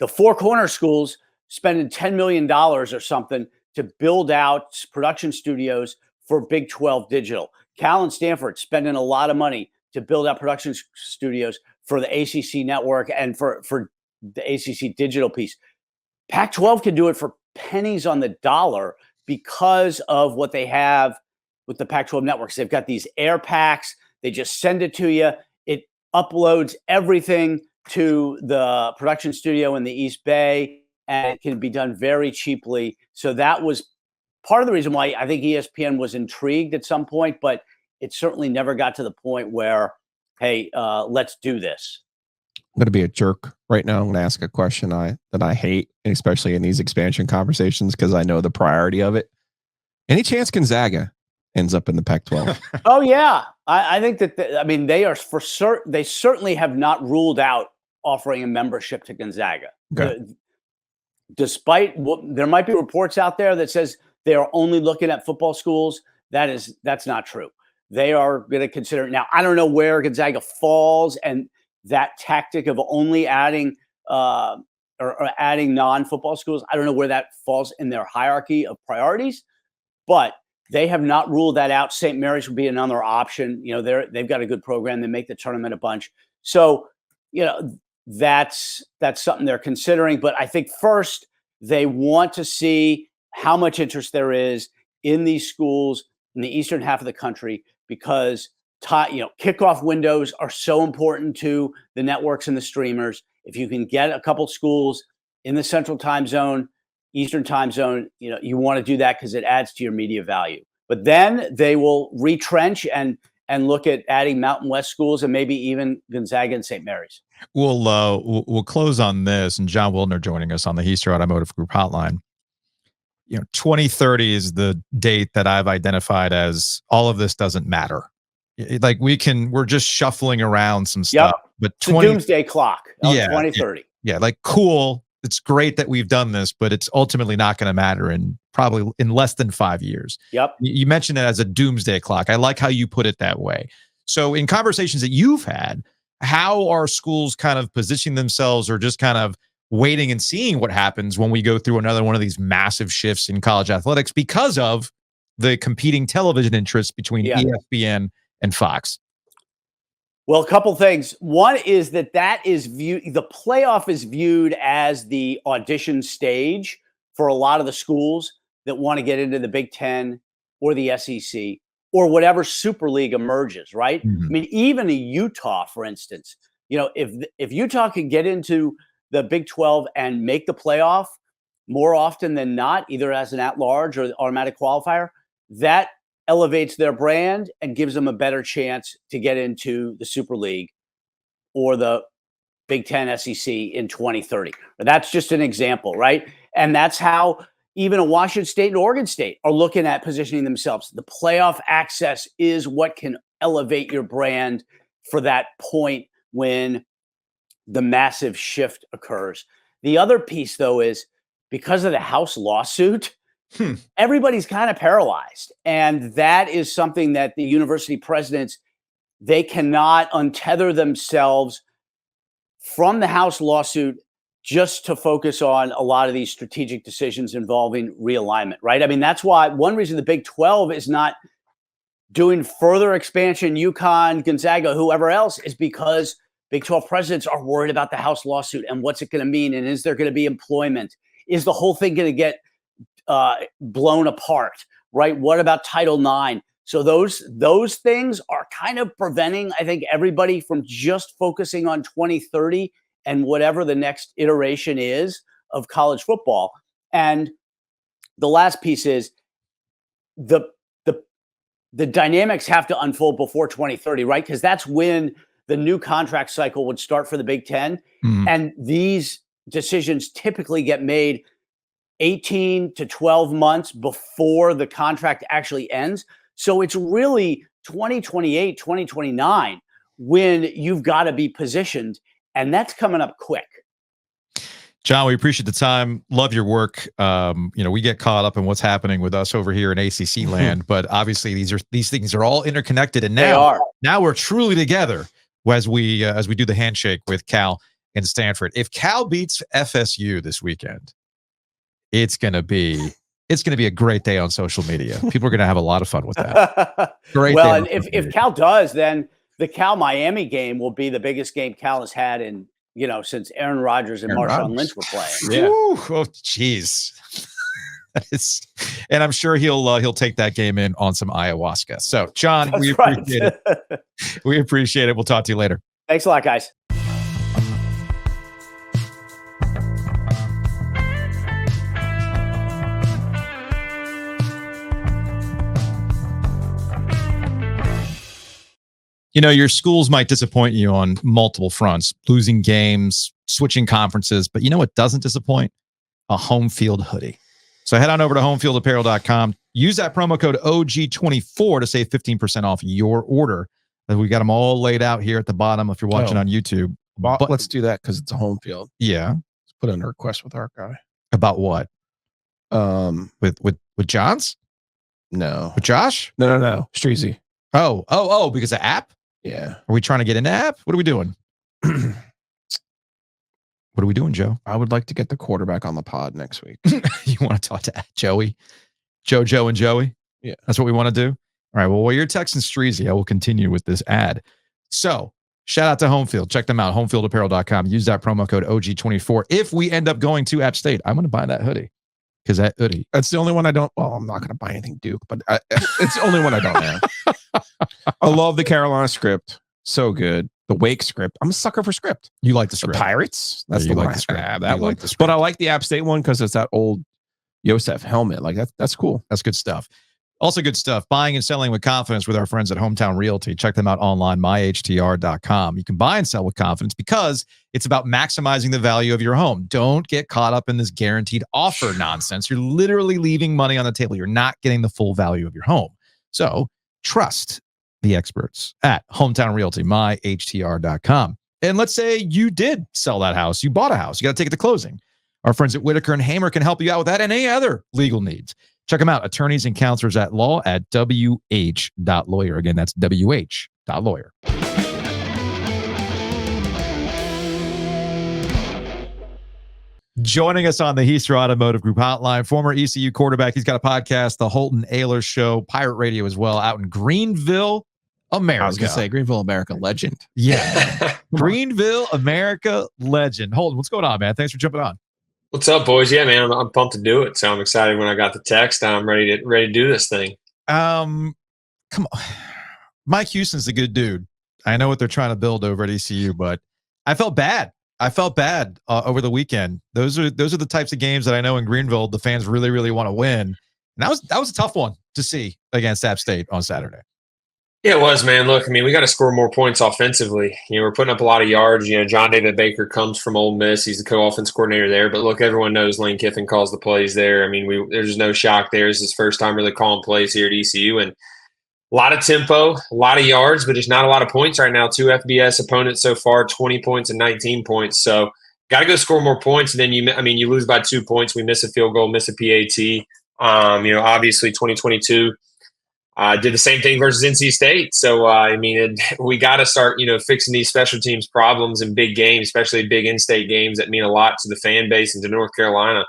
4 corner schools spending $10 million or something to build out production studios for Big 12 digital. Cal and Stanford spending a lot of money to build out production studios for the ACC network and for the ACC digital piece. Pac-12 can do it for pennies on the dollar because of what they have with the Pac-12 networks. They've got these air packs. They just send it to you. It uploads everything to the production studio in the East Bay, and it can be done very cheaply. So that was part of the reason why I think ESPN was intrigued at some point, but it certainly never got to the point where, hey, let's do this. I'm going to be a jerk right now. I'm going to ask a question that I hate, especially in these expansion conversations, because I know the priority of it. Any chance Gonzaga ends up in the Pac-12? Oh, yeah. I think that, they are for certain. They certainly have not ruled out offering a membership to Gonzaga. Okay. Despite there might be reports out there that says they are only looking at football schools. That's not true. They are going to consider. Now, I don't know where Gonzaga falls, and that tactic of only adding or adding non-football schools, I don't know where that falls in their hierarchy of priorities, but they have not ruled that out. St. Mary's would be another option. They've got a good program. They make the tournament a bunch. So, that's something they're considering. But I think first they want to see how much interest there is in these schools in the eastern half of the country, because kickoff windows are so important to the networks and the streamers. If you can get a couple schools in the Central Time Zone, Eastern Time Zone, you want to do that because it adds to your media value. But then they will retrench and and look at adding Mountain West schools and maybe even Gonzaga and St. Mary's. We'll close on this, and Jon Wilner joining us on the Heaster Automotive Group hotline. 2030 is the date that I've identified as all of this doesn't matter. Like we're just shuffling around some stuff, but the doomsday clock. 2030. Yeah, like cool. It's great that we've done this, but it's ultimately not going to matter in probably in less than 5 years. Yep. You mentioned it as a doomsday clock. I like how you put it that way. So in conversations that you've had, how are schools kind of positioning themselves or just kind of waiting and seeing what happens when we go through another one of these massive shifts in college athletics because of the competing television interests between ESPN and Fox? Well, a couple things. One is the playoff is viewed as the audition stage for a lot of the schools that want to get into the Big Ten or the SEC or whatever Super League emerges, right? Mm-hmm. I mean, even Utah, for instance, if Utah could get into the Big 12 and make the playoff more often than not, either as an at-large or automatic qualifier, that elevates their brand and gives them a better chance to get into the Super League or the Big Ten SEC in 2030. That's just an example, right? And that's how even a Washington State and Oregon State are looking at positioning themselves. The playoff access is what can elevate your brand for that point when the massive shift occurs. The other piece, though, is because of the House lawsuit, everybody's kind of paralyzed. And that is something that the university presidents, they cannot untether themselves from the House lawsuit just to focus on a lot of these strategic decisions involving realignment, right? I mean, that's why one reason the Big 12 is not doing further expansion, UConn, Gonzaga, whoever else, is because Big 12 presidents are worried about the House lawsuit and what's it going to mean? And is there going to be employment? Is the whole thing going to get blown apart, right? What about Title IX? So those things are kind of preventing, I think, everybody from just focusing on 2030 and whatever the next iteration is of college football. And the last piece is the dynamics have to unfold before 2030, right? Because that's when the new contract cycle would start for the Big Ten. Mm-hmm. And these decisions typically get made 18 to 12 months before the contract actually ends. So it's really 2028, 2029 when you've got to be positioned. And that's coming up quick. Jon, we appreciate the time. Love your work. We get caught up in what's happening with us over here in ACC land, but obviously these things are all interconnected. And now we're truly together as we do the handshake with Cal and Stanford. If Cal beats FSU this weekend, it's gonna be a great day on social media. People are gonna have a lot of fun with that. Great. Well, and if Cal does, then the Cal Miami game will be the biggest game Cal has had in since Aaron Rodgers and Marshawn Lynch were playing. Yeah. Oh, jeez. And I'm sure he'll take that game in on some ayahuasca. So, Jon, we appreciate it. We appreciate it. We'll talk to you later. Thanks a lot, guys. Your schools might disappoint you on multiple fronts, losing games, switching conferences, but you know what doesn't disappoint? A home field hoodie. So head on over to homefieldapparel.com. Use that promo code OG24 to save 15% off your order. We got them all laid out here at the bottom if you're watching on YouTube. But let's do that because it's a home field. Yeah. Let's put in a request with our guy. About what? With John's? No. With Josh? No. Streezy. Oh, because of app? Yeah. Are we trying to get into app? What are we doing? What are we doing, Joe? I would like to get the quarterback on the pod next week. You want to talk to Joey? Joe, and Joey? Yeah. That's what we want to do? All right. Well, while you're texting Streezy, I will continue with this ad. So shout out to Homefield. Check them out. Homefieldapparel.com. Use that promo code OG24. If we end up going to App State, I'm going to buy that hoodie. Because that hoodie. That's the only one I don't. Well, I'm not going to buy anything Duke, but it's the only one I don't have. I love the Carolina script. So good. The Wake script. I'm a sucker for script. You like the script. The Pirates. That's the one like the script. I have. That you one. Like the script. But I like the App State one because it's that old Yosef helmet. Like that's cool. That's good stuff. Also good stuff. Buying and selling with confidence with our friends at Hometown Realty. Check them out online, myhtr.com. You can buy and sell with confidence because it's about maximizing the value of your home. Don't get caught up in this guaranteed offer nonsense. You're literally leaving money on the table. You're not getting the full value of your home. So trust the experts at Hometown Realty, myhtr.com. And let's say you did sell that house. You bought a house. You got to take it to closing. Our friends at Whitaker and Hamer can help you out with that and any other legal needs. Check them out, attorneys and counselors at law at wh.lawyer. Again, that's wh.lawyer. Joining us on the Heister Automotive Group hotline, former ECU quarterback. He's got a podcast, the Holton Ahlers Show, Pirate Radio as well, out in Greenville, America. I was going to say Greenville, America legend. Yeah. Greenville, America legend. Holton, what's going on, man? Thanks for jumping on. What's up, boys? Yeah, man, I'm pumped to do it. So I'm excited when I got the text. I'm ready to do this thing. Come on. Mike Houston's a good dude. I know what they're trying to build over at ECU, but I felt bad. Over the weekend. Those are the types of games that I know in Greenville the fans really, really want to win. And that was a tough one to see against App State on Saturday. Yeah, it was, man. Look, I mean, we got to score more points offensively. We're putting up a lot of yards. John David Baker comes from Ole Miss. He's the co-offense coordinator there. But look, everyone knows Lane Kiffin calls the plays there. I mean, there's no shock there. This is his first time really calling plays here at ECU. And a lot of tempo, a lot of yards, but just not a lot of points right now. 2 FBS opponents so far, 20 points and 19 points. So got to go score more points. And then you lose by 2 points. We miss a field goal, miss a PAT. Obviously 2022 did the same thing versus NC State. So, we got to start, fixing these special teams problems in big games, especially big in-state games that mean a lot to the fan base and to North Carolina.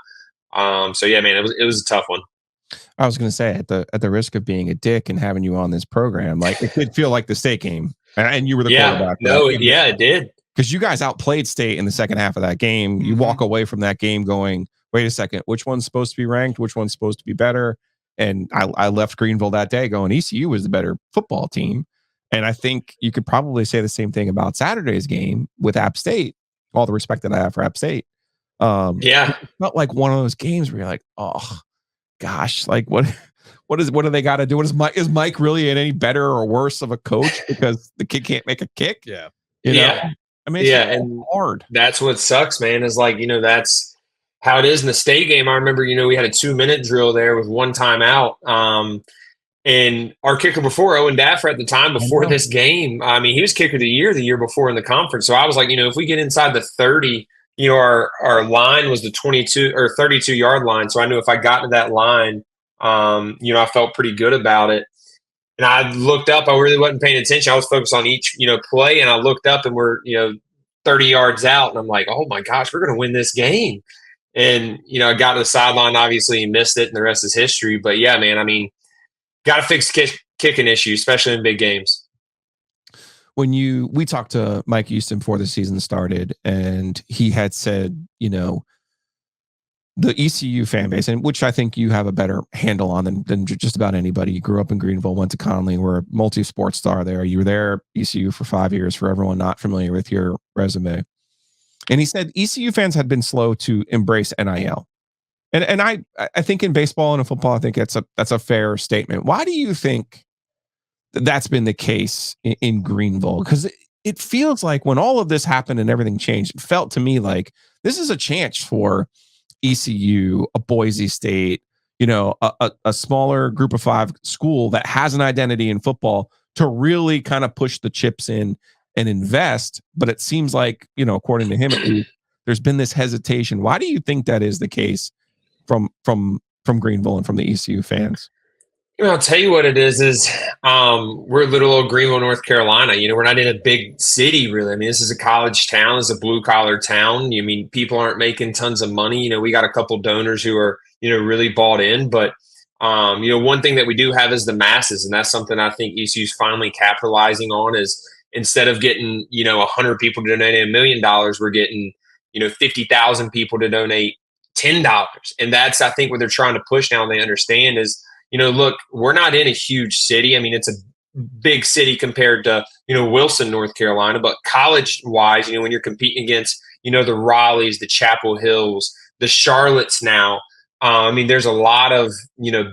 Yeah, man, it was a tough one. I was going to say, at the risk of being a dick and having you on this program, like it did feel like the State game, and you were the quarterback. It did. Because you guys outplayed State in the second half of that game. You walk away from that game going, wait a second, which one's supposed to be ranked? Which one's supposed to be better? And I left Greenville that day going, ECU was the better football team. And I think you could probably say the same thing about Saturday's game with App State. All the respect that I have for App State. It felt like one of those games where you're like, oh gosh, like what do they got to do? Is Mike really any better or worse of a coach because the kid can't make a kick? Yeah. I mean, it's hard. That's what sucks, man, is like, that's how it is in the State game. I remember, we had a 2-minute drill there with one timeout. And our kicker before, Owen Daffer at the time before this game, I mean, he was kicker of the year before in the conference. So I was like, if we get inside the 30, our line was the 22 or 32 yard line. So I knew if I got to that line, I felt pretty good about it. And I looked up, I really wasn't paying attention. I was focused on each, play. And I looked up and we're, 30 yards out. And I'm like, oh my gosh, we're going to win this game. And, I got to the sideline, obviously missed it and the rest is history. But yeah, man, I mean, got to fix kicking issues, especially in big games. When we talked to Mike Houston before the season started, and he had said, the ECU fan base, and which I think you have a better handle on than just about anybody. You grew up in Greenville, went to Conley, were a multi-sport star there. You were there, ECU, for 5 years, for everyone not familiar with your resume. And he said ECU fans had been slow to embrace NIL. And I think in baseball and in football, I think that's a fair statement. Why do you think that's been the case in Greenville? Because it feels like when all of this happened and everything changed, it felt to me like this is a chance for ECU, a Boise State, a smaller group of 5 school that has an identity in football to really kind of push the chips in and invest. But it seems like, according to him, at least, there's been this hesitation. Why do you think that is the case from Greenville and from the ECU fans? I'll tell you what it is we're little old Greenville, North Carolina. We're not in a big city, really. I mean, this is a college town. It's a blue-collar town. People aren't making tons of money. We got a couple donors who are, really bought in. But, one thing that we do have is the masses, and that's something I think ECU's finally capitalizing on is instead of getting, 100 people to donate $1 million, we're getting, 50,000 people to donate $10. And that's, I think, what they're trying to push now, and they understand is, look, we're not in a huge city. I mean, it's a big city compared to, Wilson, North Carolina, but college-wise, when you're competing against, the Raleighs, the Chapel Hills, the Charlottes now, I mean, there's a lot of,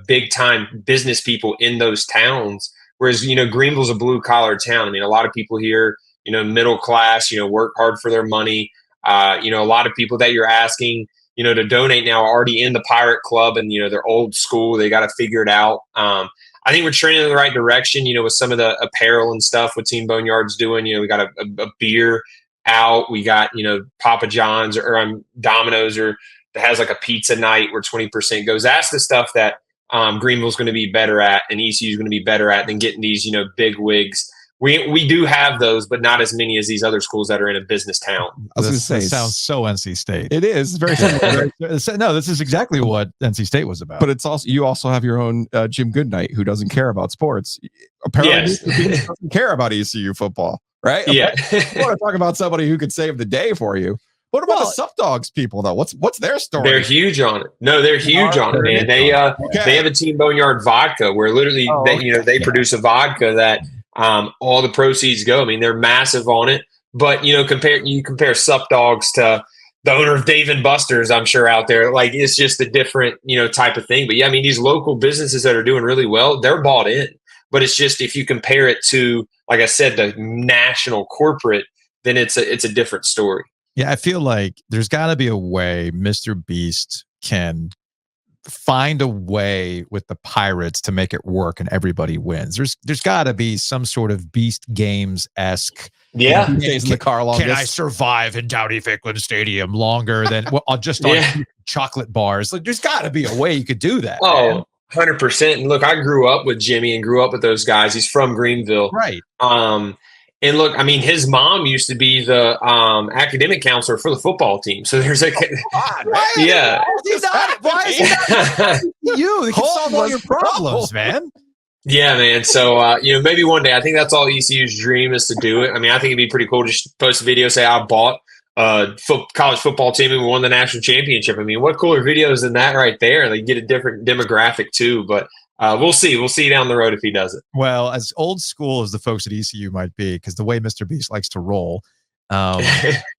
big time business people in those towns. Whereas, Greenville's a blue collar town. I mean, a lot of people here, middle class, work hard for their money. A lot of people that you're asking, to donate now are already in the Pirate Club, and, they're old school. They got to figure it out. I think we're trending in the right direction, with some of the apparel and stuff what Team Boneyard's doing. We got a beer out. We got, Papa John's or Domino's or that has like a pizza night where 20% goes. That's the stuff that Greenville's going to be better at and ECU is going to be better at than getting these, big wigs. We do have those, but not as many as these other schools that are in a business town. I was going to say, sounds so NC State. It is very similar. No, this is exactly what NC State was about. But it's also, you also have your own Jim Goodnight who doesn't care about sports. Apparently, he doesn't care about ECU football, right? Yeah. You want to talk about somebody who could save the day for you. What about the Sup Dogs people though? What's their story? They're huge on it. No, they're huge on it, man. They have a Team Boneyard vodka where literally they produce a vodka that all the proceeds go. I mean, they're massive on it. But compare Sup Dogs to the owner of Dave and Buster's, I'm sure out there. Like it's just a different type of thing. But yeah, I mean these local businesses that are doing really well, they're bought in. But it's just if you compare it to, like I said, the national corporate, then it's a different story. Yeah, I feel like there's got to be a way Mr. Beast can find a way with the Pirates to make it work and everybody wins. There's got to be some sort of Beast Games-esque. Yeah, in the car can I survive in Dowdy Ficklin Stadium longer than on chocolate bars? Like, there's got to be a way you could do that. Oh, man. 100%. And look, I grew up with Jimmy and grew up with those guys. He's from Greenville, right? And look, I mean, his mom used to be the academic counselor for the football team. So there's why is he not you? They can solve all your problems, man. Yeah, man. So, maybe one day, I think that's all ECU's dream is to do it. I mean, I think it'd be pretty cool to just post a video, say I bought a college football team and we won the national championship. I mean, what cooler videos than that right there? They get a different demographic too, but we'll see. We'll see down the road if he does it. Well, as old school as the folks at ECU might be, because the way Mr. Beast likes to roll,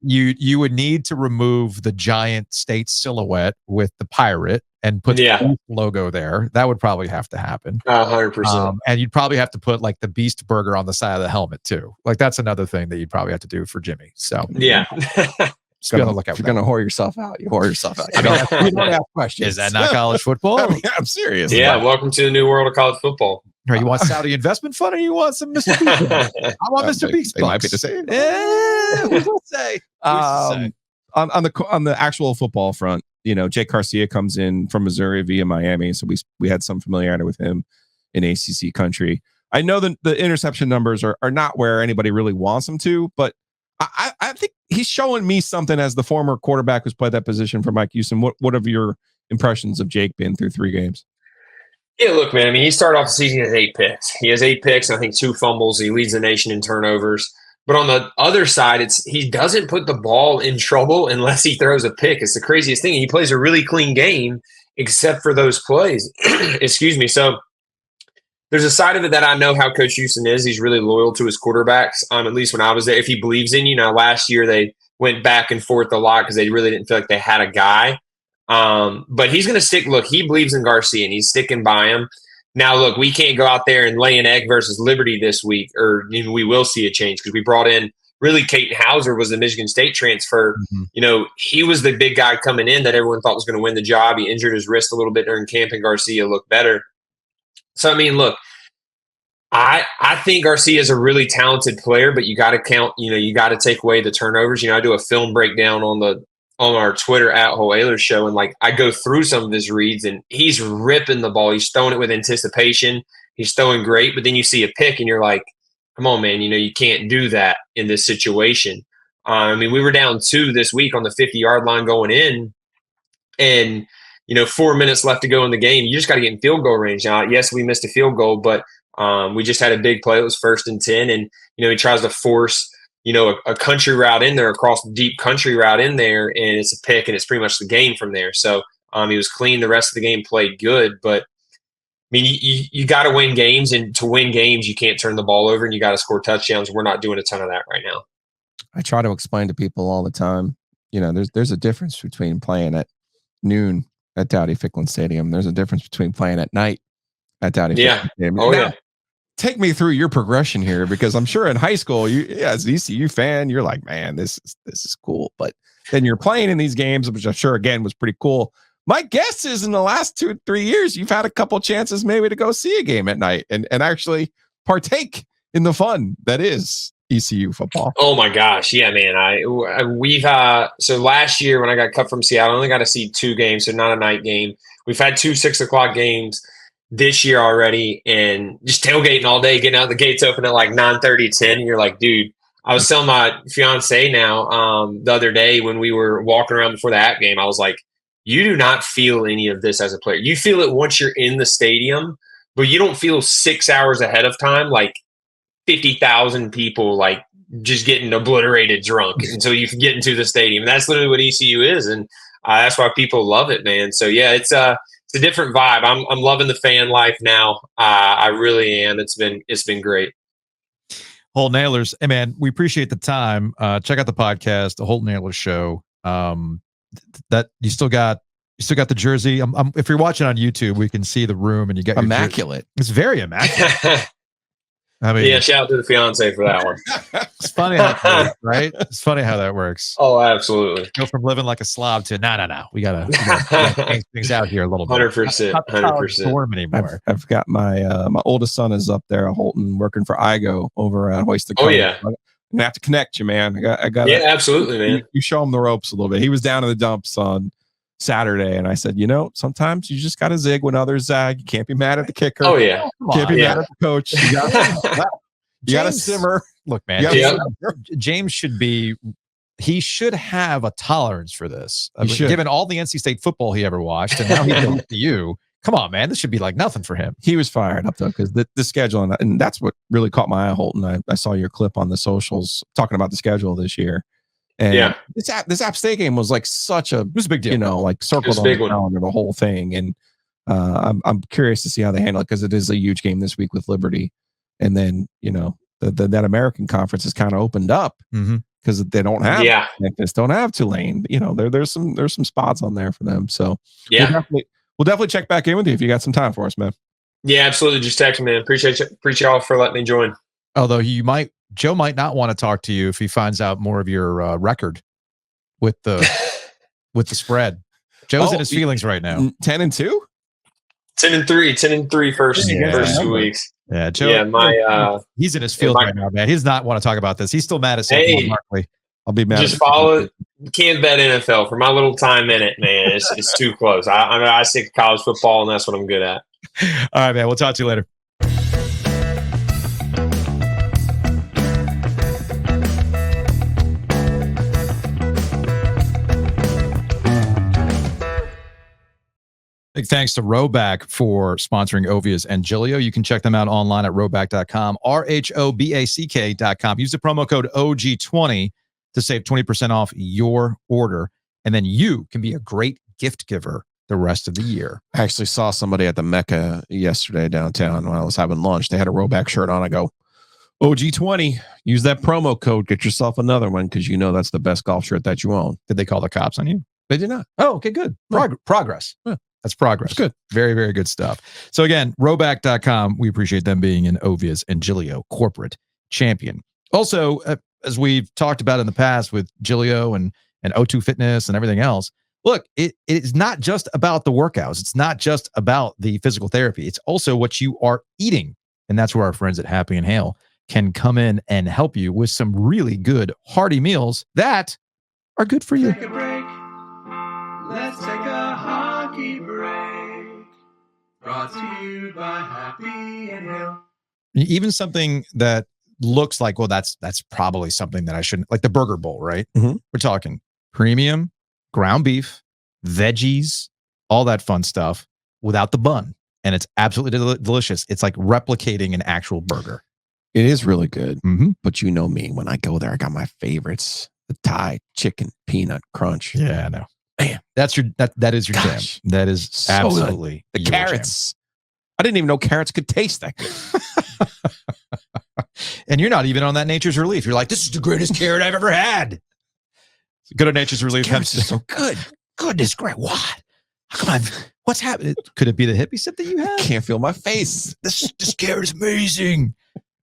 you would need to remove the giant state silhouette with the pirate and put the logo there. That would probably have to happen. 100%. And you'd probably have to put like the Beast burger on the side of the helmet too. Like that's another thing that you'd probably have to do for Jimmy. So yeah. Just gonna look out. If you're gonna whore yourself out, you whore yourself out. You don't ask questions. Is that not college football? I'm serious. Yeah, welcome to the new world of college football. You want Saudi investment fund, or you want some Mr. Beast? I want Mr. Beast. They might be the same. We'll say. On the actual football front, Jake Garcia comes in from Missouri via Miami, so we had some familiarity with him in ACC country. I know that the interception numbers are not where anybody really wants them to, but I think he's showing me something as the former quarterback who's played that position for Mike Houston. What have your impressions of Jake been through 3 games? Yeah, look, man. I mean, he started off the season with 8 picks. He has 8 picks, and I think 2 fumbles. He leads the nation in turnovers. But on the other side, he doesn't put the ball in trouble unless he throws a pick. It's the craziest thing. He plays a really clean game except for those plays. Excuse me. So there's a side of it that I know how Coach Houston is. He's really loyal to his quarterbacks, at least when I was there. If he believes in you. Now, last year they went back and forth a lot because they really didn't feel like they had a guy. But he's going to stick. Look, he believes in Garcia, and he's sticking by him. Now, look, we can't go out there and lay an egg versus Liberty this week, or we will see a change because we brought in really Caton Hauser was the Michigan State transfer. Mm-hmm. He was the big guy coming in that everyone thought was going to win the job. He injured his wrist a little bit during camp, and Garcia looked better. So, I mean, look, I think Garcia is a really talented player, but you got to count, you got to take away the turnovers. I do a film breakdown on our Twitter at Holton Ahlers show, and I go through some of his reads, and he's ripping the ball. He's throwing it with anticipation. He's throwing great, but then you see a pick, and you're like, come on, man, you can't do that in this situation. I mean, we were down 2 this week on the 50-yard line going in, and 4 minutes left to go in the game. You just got to get in field goal range. Now, yes, we missed a field goal, but we just had a big play. It was 1st and 10, and he tries to force a country route in there, across deep country route in there, and it's a pick, and it's pretty much the game from there. So he was clean. The rest of the game played good, but I mean, you got to win games, and to win games, you can't turn the ball over, and you got to score touchdowns. We're not doing a ton of that right now. I try to explain to people all the time, there's a difference between playing at noon at Dowdy Ficklin Stadium. There's a difference between playing at night at Dowdy Ficklin Stadium. Oh, Now, yeah. take me through your progression here, because I'm sure in high school, as an ECU fan, you're like, man, this is cool. But then you're playing in these games, which I'm sure again was pretty cool. My guess is in the last 2-3 years, you've had a couple chances maybe to go see a game at night and actually partake in the fun that is ECU football. Oh my gosh, yeah, man. We've so last year when I got cut from Seattle, I only got to see 2 games, so not a night game. We've had 2 6:00 games this year already, and just tailgating all day, getting out the gates open at like 9:30, 10. And you're like, dude. I was telling my fiance now the other day when we were walking around before the app game, I was like, you do not feel any of this as a player. You feel it once you're in the stadium, but you don't feel 6 hours ahead of time like 50,000 people like just getting obliterated drunk until you can get into the stadium. And that's literally what ECU is, and that's why people love it, man. So yeah, it's a different vibe. I'm loving the fan life now. I really am. It's been great. Holton Ahlers, hey man, we appreciate the time. Check out the podcast, the Holton Ahlers Show. That you still got the jersey. If you're watching on YouTube, we can see the room, and you got your Immaculate. It's very immaculate. I mean, yeah, shout out to the fiance for that one. It's funny how that works, right? It's funny how that works. Oh, absolutely. Go from living like a slob to no. We gotta change things out here a little bit. 100%. Not the college 100%. dorm anymore. I've got my my oldest son is up there, Holton, working for IGO over at Hoist the Oh, Coast. yeah. I'm gonna have to connect you, man. I got. Yeah, absolutely, man. You show him the ropes a little bit. He was down in the dumps on Saturday, and I said, sometimes you just got to zig when others zag. You can't be mad at the kicker. Oh, yeah. Can't be Yeah. mad at the coach. You got to simmer. Look, man, James should be. He should have a tolerance for this. Given all the NC State football he ever watched, and now he's going to you. Come on, man. This should be like nothing for him. He was fired up, though, because the schedule, and that's what really caught my eye, Holton. I saw your clip on the socials talking about the schedule this year. And this App State game was like it was a big deal. Like circled on the calendar, the whole thing. And I'm curious to see how they handle it, because it is a huge game this week with Liberty. And then, that American conference is kind of opened up because they don't have Memphis, don't have Tulane. There's some spots on there for them. So we'll definitely check back in with you if you got some time for us, man. Yeah, absolutely. Just text me, man. Appreciate y'all for letting me join. Although Joe might not want to talk to you if he finds out more of your record with the spread. Joe's in his feelings right now. 10-2? 10-3 first 2 weeks. Yeah, Joe. Yeah, he's in his feelings right now, man. He does not want to talk about this. He's still mad at Saquon Barkley. I'll be mad. Just follow it. Can't bet NFL for my little time in it, man. It's too close. I stick to college football, and that's what I'm good at. All right, man. We'll talk to you later. Big thanks to Roback for sponsoring Ovies and Giglio. You can check them out online at roback.com, RHOBACK.com. Use the promo code OG20 to save 20% off your order. And then you can be a great gift giver the rest of the year. I actually saw somebody at the Mecca yesterday downtown when I was having lunch. They had a Roback shirt on. I go, OG20, use that promo code. Get yourself another one, because that's the best golf shirt that you own. Did they call the cops on you? They did not. Oh, okay, good. Progress. Yeah. That's progress. That's good. Very, very good stuff. So again, roback.com. We appreciate them being an Ovies and Giglio corporate champion. Also, as we've talked about in the past with Giglio and O2 Fitness and everything else, look, it is not just about the workouts. It's not just about the physical therapy. It's also what you are eating. And that's where our friends at Happy and Hale can come in and help you with some really good, hearty meals that are good for you. Take a break. Let's take a hockey break. Brought to you by Happy and Hale. Even something that looks like, well, that's probably something that I shouldn't, like the burger bowl, right? Mm-hmm. We're talking premium ground beef, veggies, all that fun stuff without the bun. And it's absolutely delicious. It's like replicating an actual burger. It is really good. Mm-hmm. But you know me, when I go there, I got my favorites. The Thai chicken peanut crunch. Yeah, I know. Man, that is your jam. That is so absolutely good. The carrots. I didn't even know carrots could taste that good. And you're not even on that Nature's Relief. You're like, this is the greatest carrot I've ever had. Go to Nature's Relief. Carrots is so good. Goodness great. What? Come on, what's happening? Could it be the hippie sip that you have? Can't feel my face. This carrot is amazing.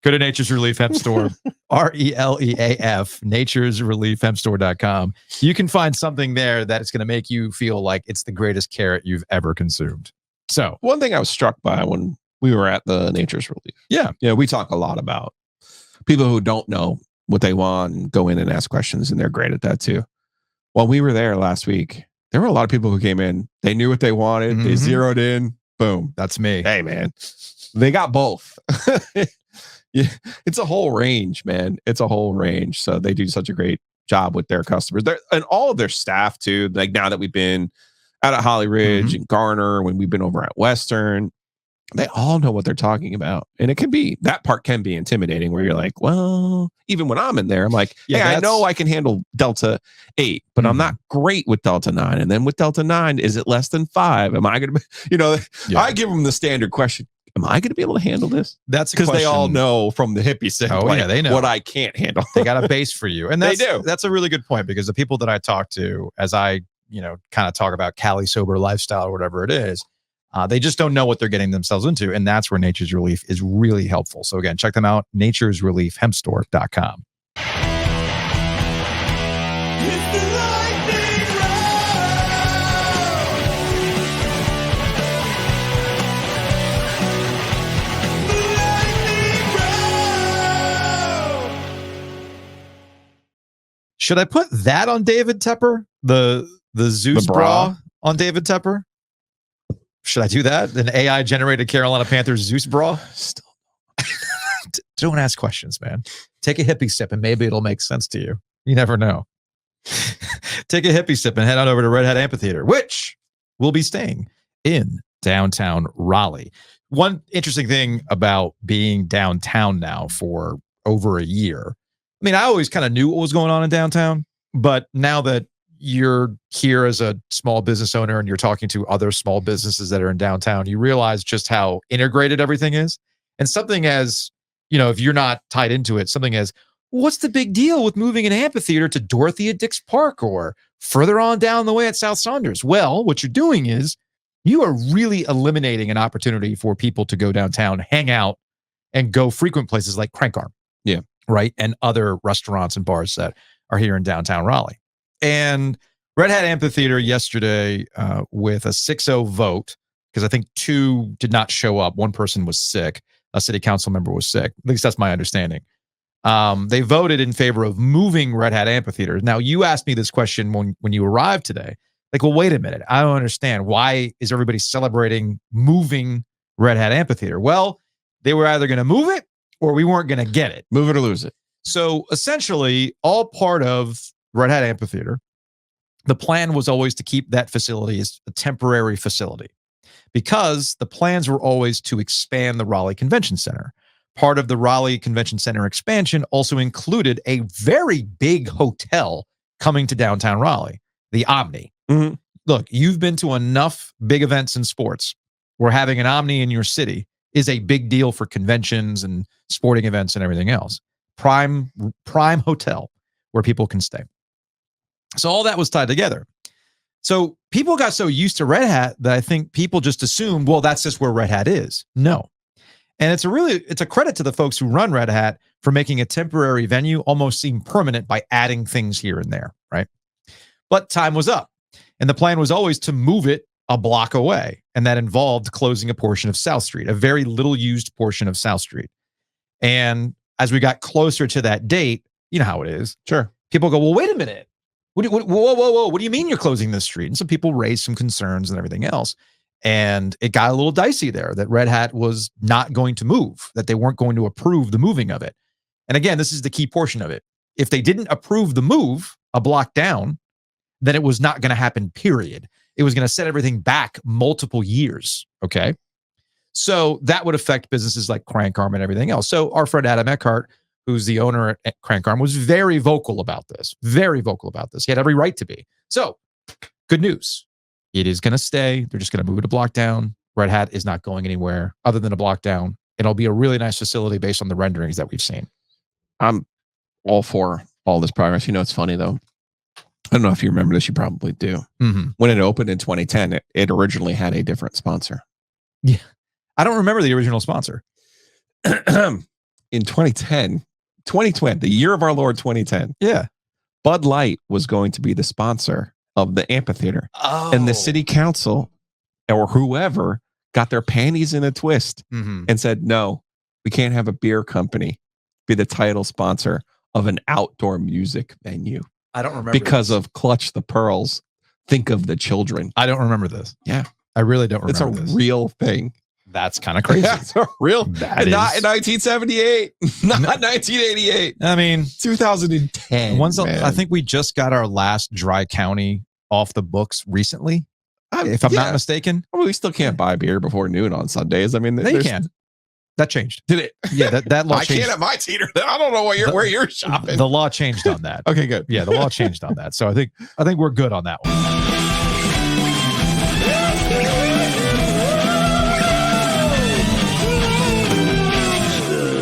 Go to Nature's Relief Hemp Store, RELEAF, naturesreliefhempstore.com. You can find something there that is going to make you feel like it's the greatest carrot you've ever consumed. So, one thing I was struck by when we were at the Nature's Relief. Yeah, we talk a lot about people who don't know what they want and go in and ask questions, and they're great at that too. While we were there last week, there were a lot of people who came in. They knew what they wanted. They zeroed in. Boom. That's me. Hey, man. They got both. Yeah, it's a whole range, man. It's a whole range. So they do such a great job with their customers. And all of their staff, too. Like now that we've been out at Holly Ridge and Garner, when we've been over at Western, they all know what they're talking about. And that part can be intimidating where you're like, well, even when I'm in there, I'm like, hey, I know I can handle Delta 8, but I'm not great with Delta 9. And then with Delta 9, is it less than 5? Am I going to, I give them the standard question. Am I going to be able to handle this? That's because they all know from the hippie sip. They know what I can't handle. They got a base for you. And they do. That's a really good point, because the people that I talk to, as I, kind of talk about Cali sober lifestyle or whatever it is, they just don't know what they're getting themselves into. And that's where Nature's Relief is really helpful. So again, check them out, naturesreliefhempstore.com. Should I put that on David Tepper? The Zeus bra on David Tepper? Should I do that? An AI generated Carolina Panthers Zeus bra? Still. Don't ask questions, man. Take a hippie sip and maybe it'll make sense to you. You never know. Take a hippie sip and head on over to Red Hat Amphitheater, which will be staying in downtown Raleigh. One interesting thing about being downtown now for over a year, I mean, I always kind of knew what was going on in downtown, but now that you're here as a small business owner and you're talking to other small businesses that are in downtown, you realize just how integrated everything is. And something as, if you're not tied into it, something as, what's the big deal with moving an amphitheater to Dorothea Dix Park or further on down the way at South Saunders? Well, what you're doing is you are really eliminating an opportunity for people to go downtown, hang out, and go frequent places like Crank Arm. Yeah. Right. And other restaurants and bars that are here in downtown Raleigh. And Red Hat Amphitheater yesterday with a 6-0 vote, because I think 2 did not show up. One person was sick. A city council member was sick. At least that's my understanding. They voted in favor of moving Red Hat Amphitheater. Now, you asked me this question when you arrived today. Like, well, wait a minute. I don't understand. Why is everybody celebrating moving Red Hat Amphitheater? Well, they were either going to move it or we weren't going to get it. Move it or lose it. So essentially, all part of Red Hat Amphitheater, the plan was always to keep that facility as a temporary facility, because the plans were always to expand the Raleigh Convention Center. Part of the Raleigh Convention Center expansion also included a very big hotel coming to downtown Raleigh, the Omni. Mm-hmm. Look, you've been to enough big events in sports where having an Omni in your city is a big deal for conventions and sporting events and everything else. Prime hotel where people can stay. So all that was tied together. So people got so used to Red Hat that I think people just assumed, well, that's just where Red Hat is. No. And it's a credit to the folks who run Red Hat for making a temporary venue almost seem permanent by adding things here and there, right? But time was up. And the plan was always to move it a block away. And that involved closing a portion of South Street, a very little used portion of South Street. And as we got closer to that date, you know how it is. Sure. People go, well, wait a minute. Whoa. What do you mean you're closing this street? And some people raised some concerns and everything else. And it got a little dicey there that Red Hat was not going to move, that they weren't going to approve the moving of it. And again, this is the key portion of it. If they didn't approve the move a block down, then it was not going to happen, period. It was going to set everything back multiple years, okay? So that would affect businesses like Crank Arm and everything else. So our friend Adam Eckhart, who's the owner at Crank Arm, was very vocal about this. Very vocal about this. He had every right to be. So, good news. It is going to stay. They're just going to move it a block down. Red Hat is not going anywhere other than a block down. It'll be a really nice facility based on the renderings that we've seen. I'm all for all this progress. It's funny, though. I don't know if you remember this. You probably do. Mm-hmm. When it opened in 2010, it originally had a different sponsor. Yeah. I don't remember the original sponsor. In 2020, the year of our Lord 2010, Yeah. Bud Light was going to be the sponsor of the amphitheater. Oh. And the city council or whoever got their panties in a twist Mm-hmm. and said, no, we can't have a beer company be the title sponsor of an outdoor music venue I don't remember because this. of Clutch the Pearls. Think of the children. I don't remember this. Yeah. I really don't It's a remember this. real thing. That's kind of crazy. That's a real. That And not is- in 1978, not 1988, I mean, 2010. man. I think we just got our last dry county off the books recently, if I'm not mistaken. I mean, we still can't buy beer before noon on Sundays. I mean, No, you can. That changed. Did it? Yeah, that law I changed. can't at my teeter. I don't know where you're shopping. The law changed on that. Okay, good. Yeah, the law changed on that. So I think we're good on that one.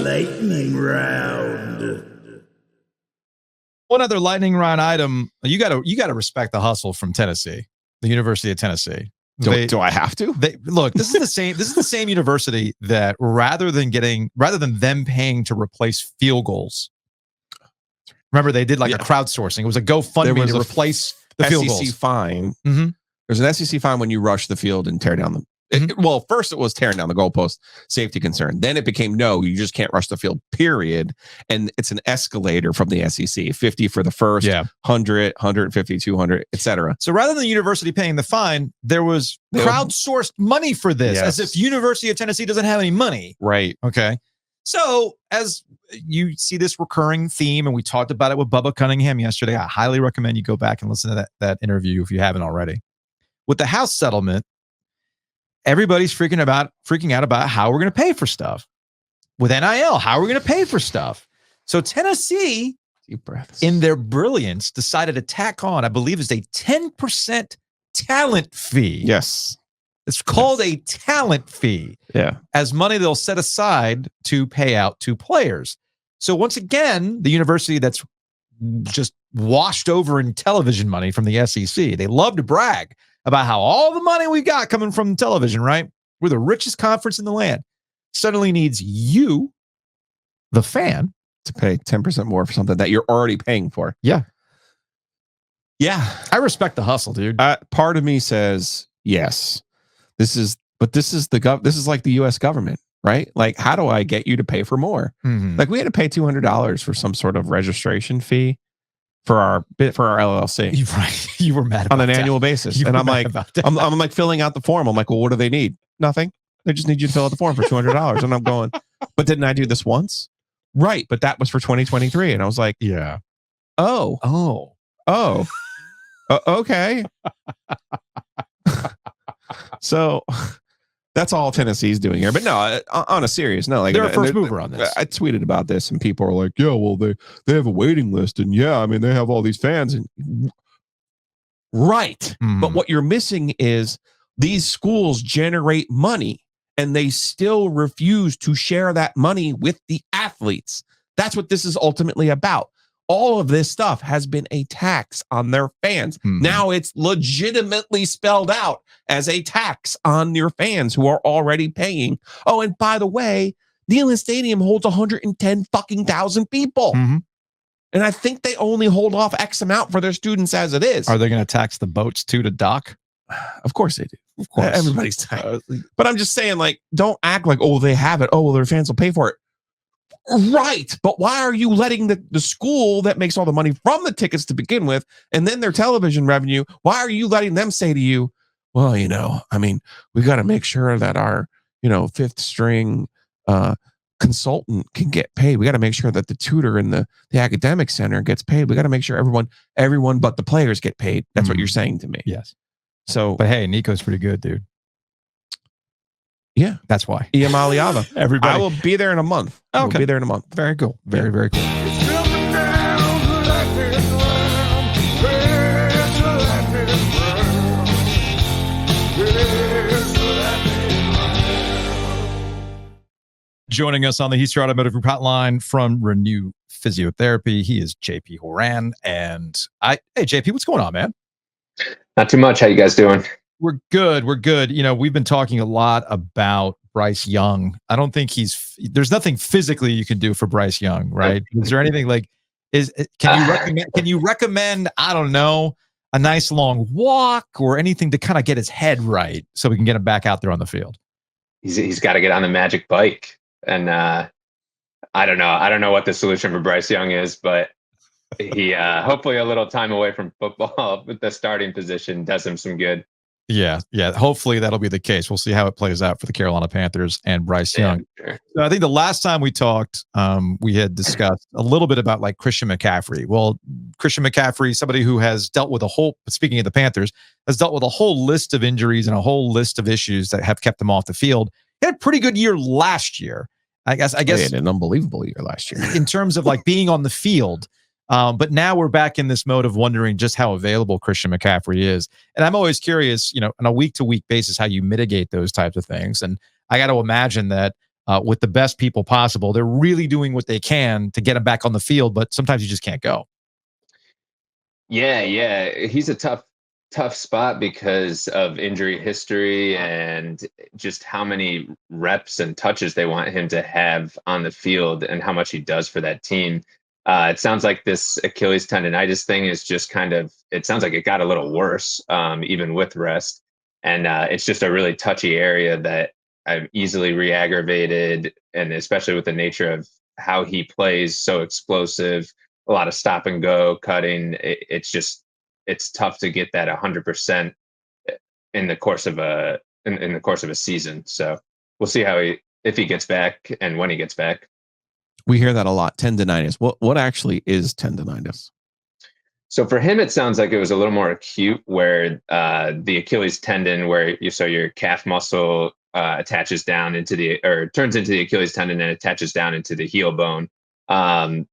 Lightning round. One other lightning round item. You gotta respect the hustle from Tennessee, the University of Tennessee. Do I have to? Look, this is the same. This is the same university that rather than them paying to replace field goals. Remember, they did like a crowdsourcing. It was a GoFundMe to replace the field SEC goals. fine. Mm-hmm. There's an SEC fine when you rush the field and tear down the. Well, first it was tearing down the goalpost, safety concern. Then it became no, you just can't rush the field. Period. And it's an escalator from the SEC. 50 for the first, 100, 150, 200, etc. So rather than the university paying the fine, there was crowdsourced money for this, as if University of Tennessee doesn't have any money. Right. Okay. So as you see this recurring theme, and we talked about it with Bubba Cunningham yesterday, I highly recommend you go back and listen to that interview if you haven't already. With the House settlement, everybody's freaking out about how we're going to pay for stuff. With NIL, how we're going to pay for stuff. So Tennessee, deep breaths, in their brilliance, decided to tack on, I believe, is a 10% talent fee. Yes. It's called a talent fee. Yeah. As money they'll set aside to pay out to players. So once again, the university that's just washed over in television money from the SEC, they love to brag about how all the money we got coming from television, right? We're the richest conference in the land. Suddenly needs you, the fan, to pay 10% more for something that you're already paying for. Yeah. Yeah. I respect the hustle, dude. Part of me says yes. This is like the US government, right? Like, how do I get you to pay for more? Mm-hmm. Like, we had to pay $200 for some sort of registration fee for our LLC. Right. You were mad about on an that. annual basis. You And were I'm mad like, about that. I'm like filling out the form. I'm like, well, what do they need? Nothing. They just need you to fill out the form for $200. And I'm going, but didn't I do this once? Right. But that was for 2023. And I was like, yeah. Oh, okay. So that's all Tennessee's doing here. But no, on a serious note, like, they're a first mover on this. I tweeted about this and people are like, yeah, well, they have a waiting list. And yeah, I mean, they have all these fans. And right. Mm-hmm. But what you're missing is these schools generate money and they still refuse to share that money with the athletes. That's what this is ultimately about. All of this stuff has been a tax on their fans. Mm-hmm. Now it's legitimately spelled out as a tax on your fans who are already paying. Oh, and by the way, Neyland Stadium holds 110 fucking thousand people. Mm-hmm. And I think they only hold off X amount for their students as it is. Are they going to tax the boats too to dock? Of course they do. Of course. Everybody's taxed. But I'm just saying, like, don't act like, oh, they have it. Oh, well, their fans will pay for it. Right. But why are you letting the school that makes all the money from the tickets to begin with, and then their television revenue, why are you letting them say to you, well, I mean, we got to make sure that our, fifth string consultant can get paid. We got to make sure that the tutor in the academic center gets paid. We got to make sure everyone but the players get paid. That's what you're saying to me. Yes. So, but hey, Nico's pretty good, dude. Yeah, that's why. Iamaliava. Everybody. I will be there in a month. Okay. I will be there in a month. Very cool. Very, very cool. Joining us on the History Automotive Group hotline from Renew Physiotherapy, he is JP Horan. And hey, JP, what's going on, man? Not too much. How you guys doing? We're good. We're good. You know, we've been talking a lot about Bryce Young. I don't think there's nothing physically you can do for Bryce Young, right? Is there anything like, can you recommend, I don't know, a nice long walk or anything to kind of get his head right so we can get him back out there on the field? He's got to get on the magic bike. And I don't know what the solution for Bryce Young is, but he hopefully a little time away from football with the starting position does him some good. Yeah. Hopefully that'll be the case. We'll see how it plays out for the Carolina Panthers and Bryce Young. Sure. So I think the last time we talked, we had discussed a little bit about like Christian McCaffrey. Well, Christian McCaffrey, somebody who has dealt with speaking of the Panthers, has dealt with a whole list of injuries and a whole list of issues that have kept him off the field. He had a pretty good year last year. I guess he had an unbelievable year last year in terms of like being on the field. But now we're back in this mode of wondering just how available Christian McCaffrey is. And I'm always curious, on a week-to-week basis, how you mitigate those types of things. And I got to imagine that with the best people possible, they're really doing what they can to get him back on the field, but sometimes you just can't go. Yeah. He's a tough spot because of injury history and just how many reps and touches they want him to have on the field and how much he does for that team. It sounds like this Achilles tendonitis thing is just it sounds like it got a little worse, even with rest. And it's just a really touchy area that I've easily re-aggravated. And especially with the nature of how he plays, so explosive, a lot of stop and go cutting. It's tough to get that 100% in the course of a season. So we'll see if he gets back and when he gets back. We hear that a lot. Tendonitis. What actually is tendonitis? So for him, it sounds like it was a little more acute, where the Achilles tendon, where your calf muscle attaches down turns into the Achilles tendon and attaches down into the heel bone. The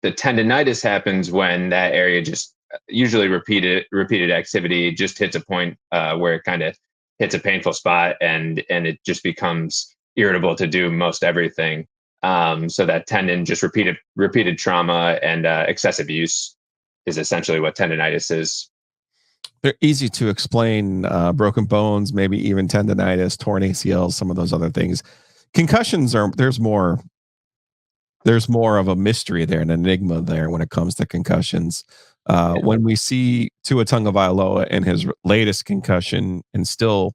tendonitis happens when that area just usually repeated activity just hits a point where it kind of hits a painful spot and it just becomes irritable to do most everything. So that tendon, just repeated trauma and excessive use is essentially what tendonitis is. They're easy to explain. Broken bones, maybe even tendonitis, torn ACLs, some of those other things. Concussions there's more of a mystery there, an enigma there when it comes to concussions. When we see Tua Tagovailoa in his latest concussion, and still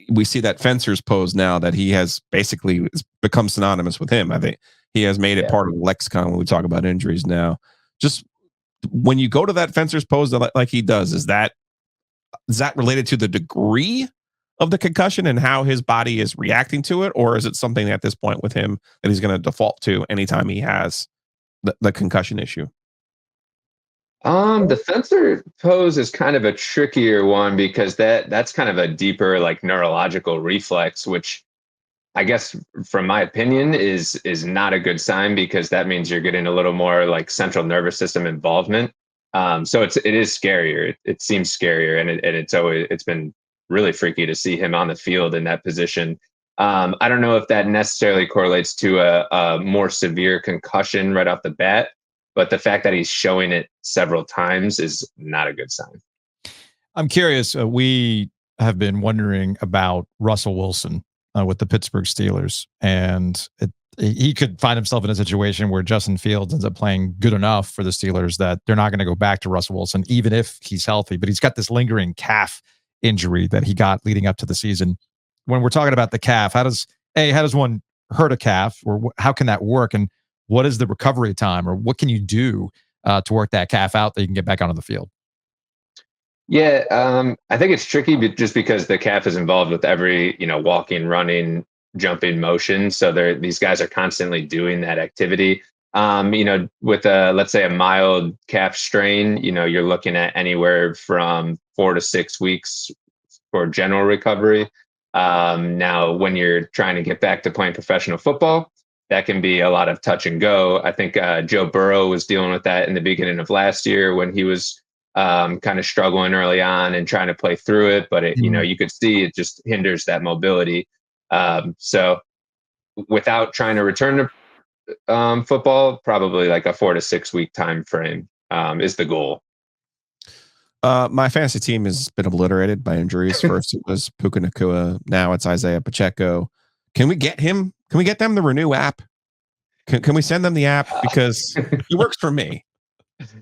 we see that fencer's pose now that he has basically become synonymous with him. I think he has made it part of the lexicon when we talk about injuries now. Just when you go to that fencer's pose like he does, is that related to the degree of the concussion and how his body is reacting to it? Or is it something at this point with him that he's going to default to anytime he has the concussion issue? The fencer pose is kind of a trickier one because that's kind of a deeper, like, neurological reflex, which I guess from my opinion is not a good sign, because that means you're getting a little more like central nervous system involvement. So it is scarier. It seems scarier, and it's been really freaky to see him on the field in that position. I don't know if that necessarily correlates to a more severe concussion right off the bat, but the fact that he's showing it several times is not a good sign. I'm curious. We have been wondering about Russell Wilson with the Pittsburgh Steelers, and he could find himself in a situation where Justin Fields ends up playing good enough for the Steelers that they're not going to go back to Russell Wilson, even if he's healthy. But he's got this lingering calf injury that he got leading up to the season. When we're talking about the calf, how does one hurt a calf, or how can that work? And what is the recovery time, or what can you do to work that calf out that you can get back onto the field? Yeah, I think it's tricky just because the calf is involved with every, walking, running, jumping motion. So these guys are constantly doing that activity. With let's say a mild calf strain, you're looking at anywhere from 4 to 6 weeks for general recovery. Now, when you're trying to get back to playing professional football, that can be a lot of touch and go. I think Joe Burrow was dealing with that in the beginning of last year when he was kind of struggling early on and trying to play through it. But you could see it just hinders that mobility. So without trying to return to football, probably like a 4 to 6 week time frame is the goal. My fantasy team has been obliterated by injuries. First, it was Puka Nacua. Now it's Isaiah Pacheco. Can we get him? Can we get them the Renew app? Can we send them the app? Because it works for me.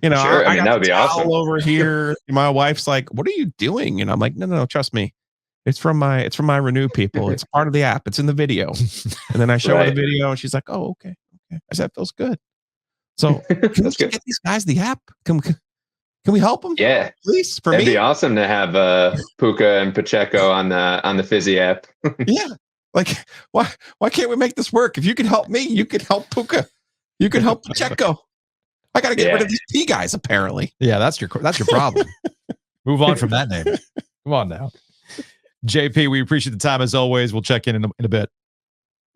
You know, Sure. I mean, that would be awesome. Over here, my wife's like, "What are you doing?" And I'm like, "No, trust me. It's from my Renew people. It's part of the app. It's in the video." And then I show her the video, and she's like, "Oh, okay. I said, that feels good." So can we get these guys the app? Can we help them? Yeah, please. For It'd me, be awesome to have Puka and Pacheco on the Fizzy app. Yeah, like why can't we make this work? If you can help me, you can help Puka. You can help Pacheco. I got to get rid of these P guys. Apparently, yeah, that's your problem. Move on from that name. Come on now, JP. We appreciate the time as always. We'll check in a bit.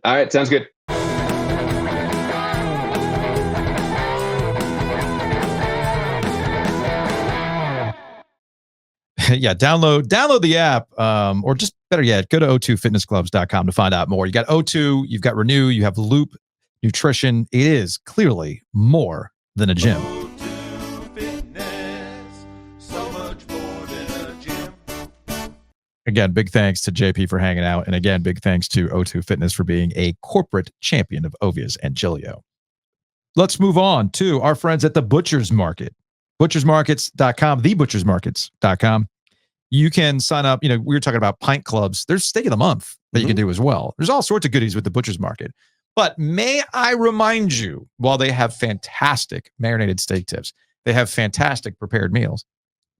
All right, sounds good. Yeah, download the app, or just better yet, go to o2fitnessclubs.com to find out more. You got O2, you've got Renew, you have Loop Nutrition. It is clearly more than a gym. O2 Fitness, so much more than a gym. Again, big thanks to JP for hanging out. And again, big thanks to O2 Fitness for being a corporate champion of Ovies and Giglio. Let's move on to our friends at the Butcher's Market. Butchersmarkets.com, thebutchersmarkets.com. You can sign up. You know, we were talking about pint clubs. There's steak of the month that you can do as well. There's all sorts of goodies with the Butcher's Market. But may I remind you, while they have fantastic marinated steak tips, they have fantastic prepared meals,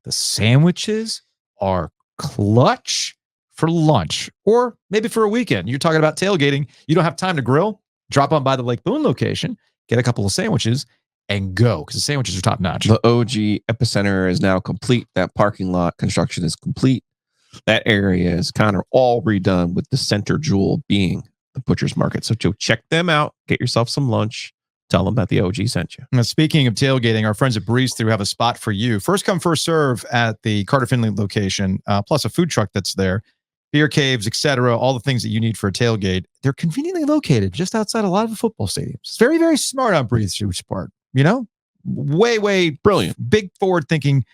the sandwiches are clutch for lunch or maybe for a weekend. You're talking about tailgating. You don't have time to grill. Drop on by the Lake Boone location, get a couple of sandwiches, and go, because the sandwiches are top notch. The OG epicenter is now complete. That parking lot construction is complete. That area is kind of all redone, with the center jewel being the Butcher's Market. So check them out. Get yourself some lunch. Tell them that the OG sent you. Now, speaking of tailgating, our friends at Breeze Through have a spot for you. First come, first serve at the Carter Finley location, plus a food truck that's there, beer caves, etc. All the things that you need for a tailgate. They're conveniently located just outside a lot of the football stadiums. It's very, very smart on Breeze Through's part. You know, way brilliant, big forward thinking,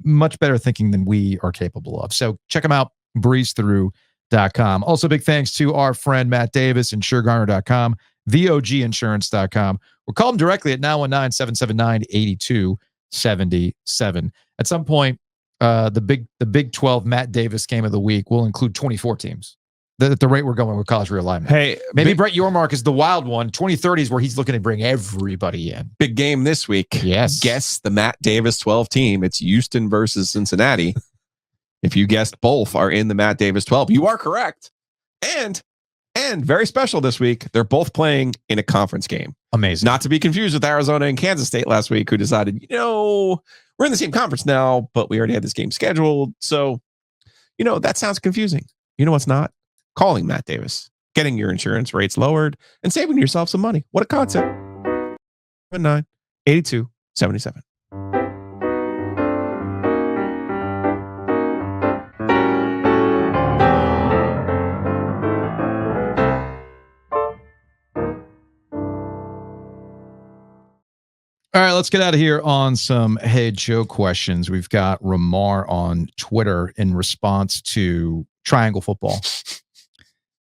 much better thinking than we are capable of. So check them out, breezethrough.com. Also, big thanks to our friend Matt Davis, InsureGarner.com, theoginsurance.com, or call them directly at 919-779-8277. At some point, the Big 12 Matt Davis game of the week will include 24 teams. At the rate we're going with college realignment. Hey, maybe Brett Yormark is the wild one. 2030 is where he's looking to bring everybody in. Big game this week. Yes. Guess the Matt Davis 12 team. It's Houston versus Cincinnati. If you guessed both are in the Matt Davis 12, you are correct. And very special this week, they're both playing in a conference game. Amazing. Not to be confused with Arizona and Kansas State last week, who decided, we're in the same conference now, but we already had this game scheduled. So, that sounds confusing. You know what's not? Calling Matt Davis, getting your insurance rates lowered, and saving yourself some money. What a concept. 79-82-77. All right, let's get out of here on some Hey Joe questions. We've got Ramar on Twitter in response to triangle football.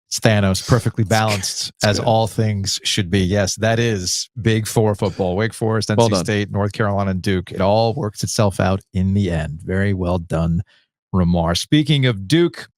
It's Thanos, perfectly balanced, as all things should be. Yes, that is Big Four football. Wake Forest, NC State, North Carolina, and Duke. It all works itself out in the end. Very well done, Ramar. Speaking of Duke,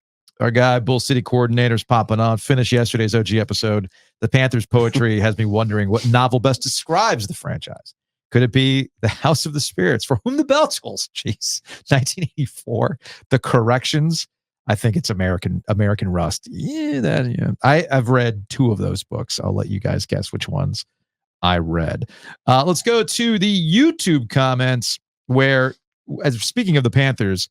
our guy, Bull City coordinator's popping on. Finished yesterday's OG episode. The Panthers poetry has me wondering what novel best describes the franchise. Could it be The House of the Spirits, For Whom the Bell Tolls? Jeez, 1984. The Corrections. I think it's American Rust. Yeah. I've read 2 of those books. I'll let you guys guess which ones I read. Let's go to the YouTube comments where, as speaking of the Panthers,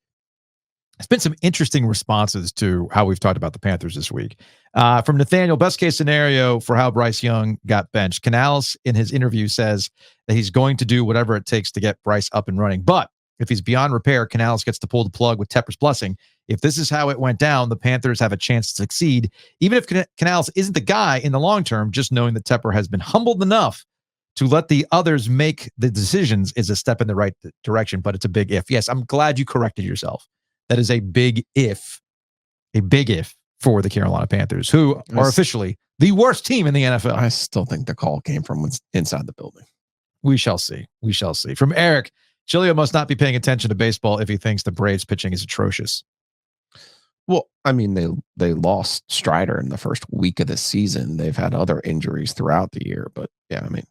there's been some interesting responses to how we've talked about the Panthers this week. From Nathaniel, best case scenario for how Bryce Young got benched. Canales in his interview says that he's going to do whatever it takes to get Bryce up and running. But If he's beyond repair, Canales gets to pull the plug with Tepper's blessing. If this is how it went down, the Panthers have a chance to succeed. Even if Canales isn't the guy in the long term, just knowing that Tepper has been humbled enough to let the others make the decisions is a step in the right direction, but it's a big if. Yes, I'm glad you corrected yourself. That is a big if for the Carolina Panthers, who are officially the worst team in the NFL. I still think the call came from inside the building. We shall see. We shall see. From Eric, Giglio must not be paying attention to baseball if he thinks the Braves pitching is atrocious. Well, I mean, they lost Strider in the first week of the season. They've had other injuries throughout the year, but yeah, I mean.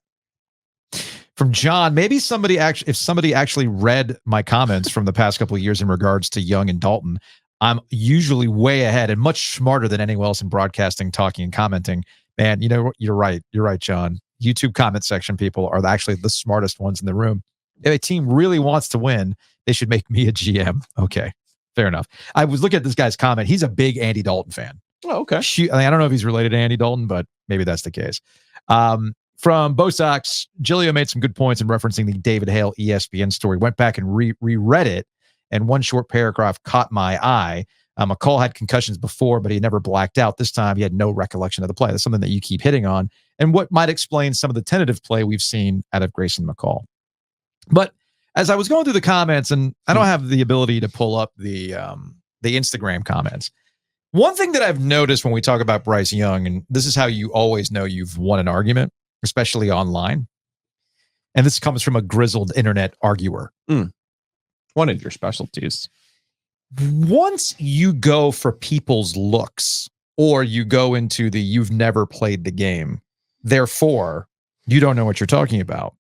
From John, maybe if somebody actually read my comments from the past couple of years in regards to Young and Dalton, I'm usually way ahead and much smarter than anyone else in broadcasting, talking, and commenting. Man, you know, you're right. You're right, John. YouTube comment section people are actually the smartest ones in the room. If a team really wants to win, they should make me a GM. Okay, fair enough. I was looking at this guy's comment. He's a big Andy Dalton fan. Oh, okay. I don't know if he's related to Andy Dalton, but maybe that's the case. From Bo Sox, Giglio made some good points in referencing the David Hale ESPN story. Went back and reread it, and one short paragraph caught my eye. McCall had concussions before, but he never blacked out. This time, he had no recollection of the play. That's something that you keep hitting on, and what might explain some of the tentative play we've seen out of Grayson McCall. But as I was going through the comments, and I don't have the ability to pull up the Instagram comments, one thing that I've noticed when we talk about Bryce Young, and this is how you always know you've won an argument, especially online, and this comes from a grizzled internet arguer. One of your specialties. Once you go for people's looks, or you go into the you've never played the game, therefore you don't know what you're talking about,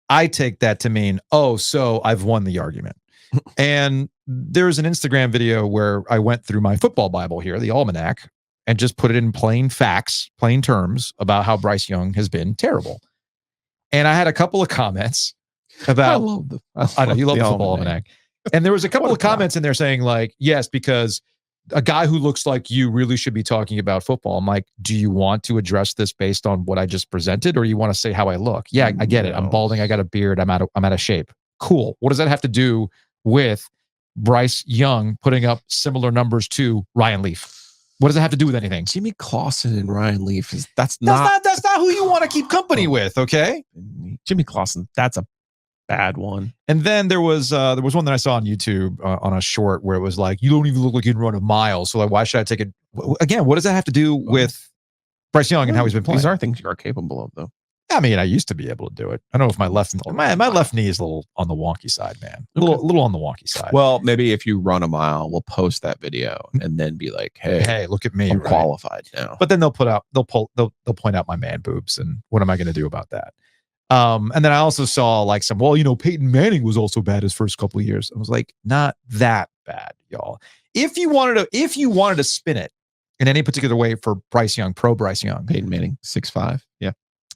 I take that to mean, oh, so I've won the argument. And there's an Instagram video where I went through my football Bible here, the Almanac, and just put it in plain facts, plain terms about how Bryce Young has been terrible. And I had a couple of comments about, I know you love the football Almanac. And there was a couple of comments in there saying like, yes, because a guy who looks like you really should be talking about football. I'm like, do you want to address this based on what I just presented, or you want to say how I look? Yeah, I get it. I'm balding. I got a beard. I'm out of shape. Cool. What does that have to do with Bryce Young putting up similar numbers to Ryan Leaf? What does it have to do with anything? Jimmy Clausen and Ryan Leaf that's not who you want to keep company with. Okay. Jimmy Clausen, that's a bad one. And then there was one that I saw on YouTube on a short where it was like, you don't even look like you can run a mile. So like, why should I take it? Again, what does that have to do with Bryce Young and how he's been playing? These are things you are capable of, though. I mean, I used to be able to do it. I don't know if my left knee is a little on the wonky side, man. A little on the wonky side. Well, maybe if you run a mile, we'll post that video and then be like, hey, look at me. I'm qualified now. But then they'll point out my man boobs, and what am I going to do about that? And then I also saw like Peyton Manning was also bad his first couple of years. I was like, not that bad, y'all. If you wanted to spin it in any particular way for Bryce Young, pro Bryce Young, Peyton Manning, 6'5".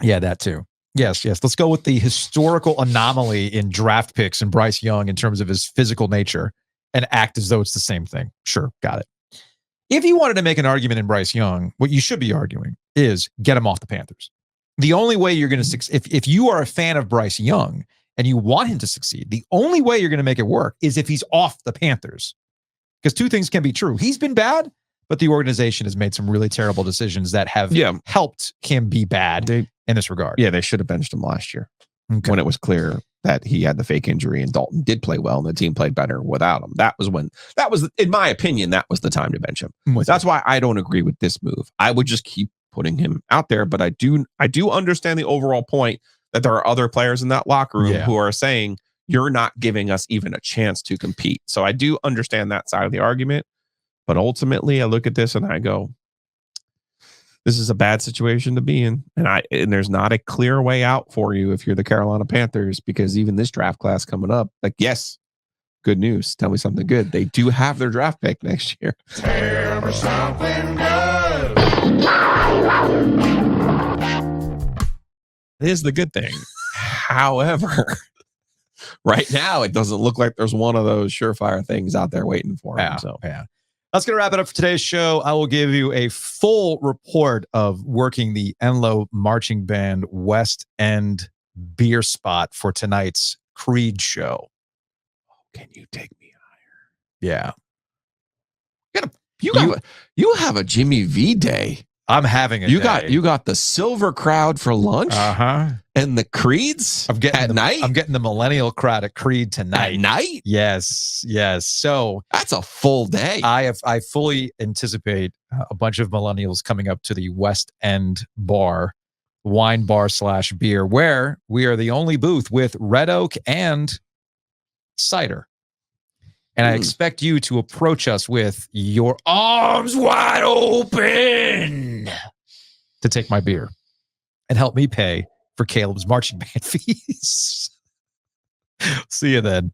Yeah, that too. Yes. Let's go with the historical anomaly in draft picks and Bryce Young in terms of his physical nature and act as though it's the same thing. Sure, got it. If you wanted to make an argument in Bryce Young, what you should be arguing is get him off the Panthers. The only way you're going to succeed, if you are a fan of Bryce Young and you want him to succeed, the only way you're going to make it work is if he's off the Panthers. Because two things can be true. He's been bad, but the organization has made some really terrible decisions that have helped him be bad in this regard. Yeah, they should have benched him last year when it was clear that he had the fake injury and Dalton did play well and the team played better without him. That was, in my opinion, that was the time to bench him. That's why I don't agree with this move. I would just keep putting him out there, but I do understand the overall point that there are other players in that locker room who are saying, you're not giving us even a chance to compete. So I do understand that side of the argument. But ultimately, I look at this and I go, this is a bad situation to be in. And there's not a clear way out for you if you're the Carolina Panthers, because even this draft class coming up, like, yes, good news. Tell me something good. They do have their draft pick next year. Tell me something good. It is the good thing. However, right now, it doesn't look like there's one of those surefire things out there waiting for him. That's going to wrap it up for today's show. I will give you a full report of working the Enloe Marching Band West End beer spot for tonight's Creed show. Can you take me higher? Yeah. You have a Jimmy V day. I'm having a day. You got the silver crowd for lunch. And the creeds at night. I'm getting the millennial crowd at Creed tonight. At night? Yes. So that's a full day. I fully anticipate a bunch of millennials coming up to the West End bar, wine bar / beer, where we are the only booth with Red Oak and cider. And I expect you to approach us with your arms wide open to take my beer and help me pay for Caleb's marching band fees. See you then.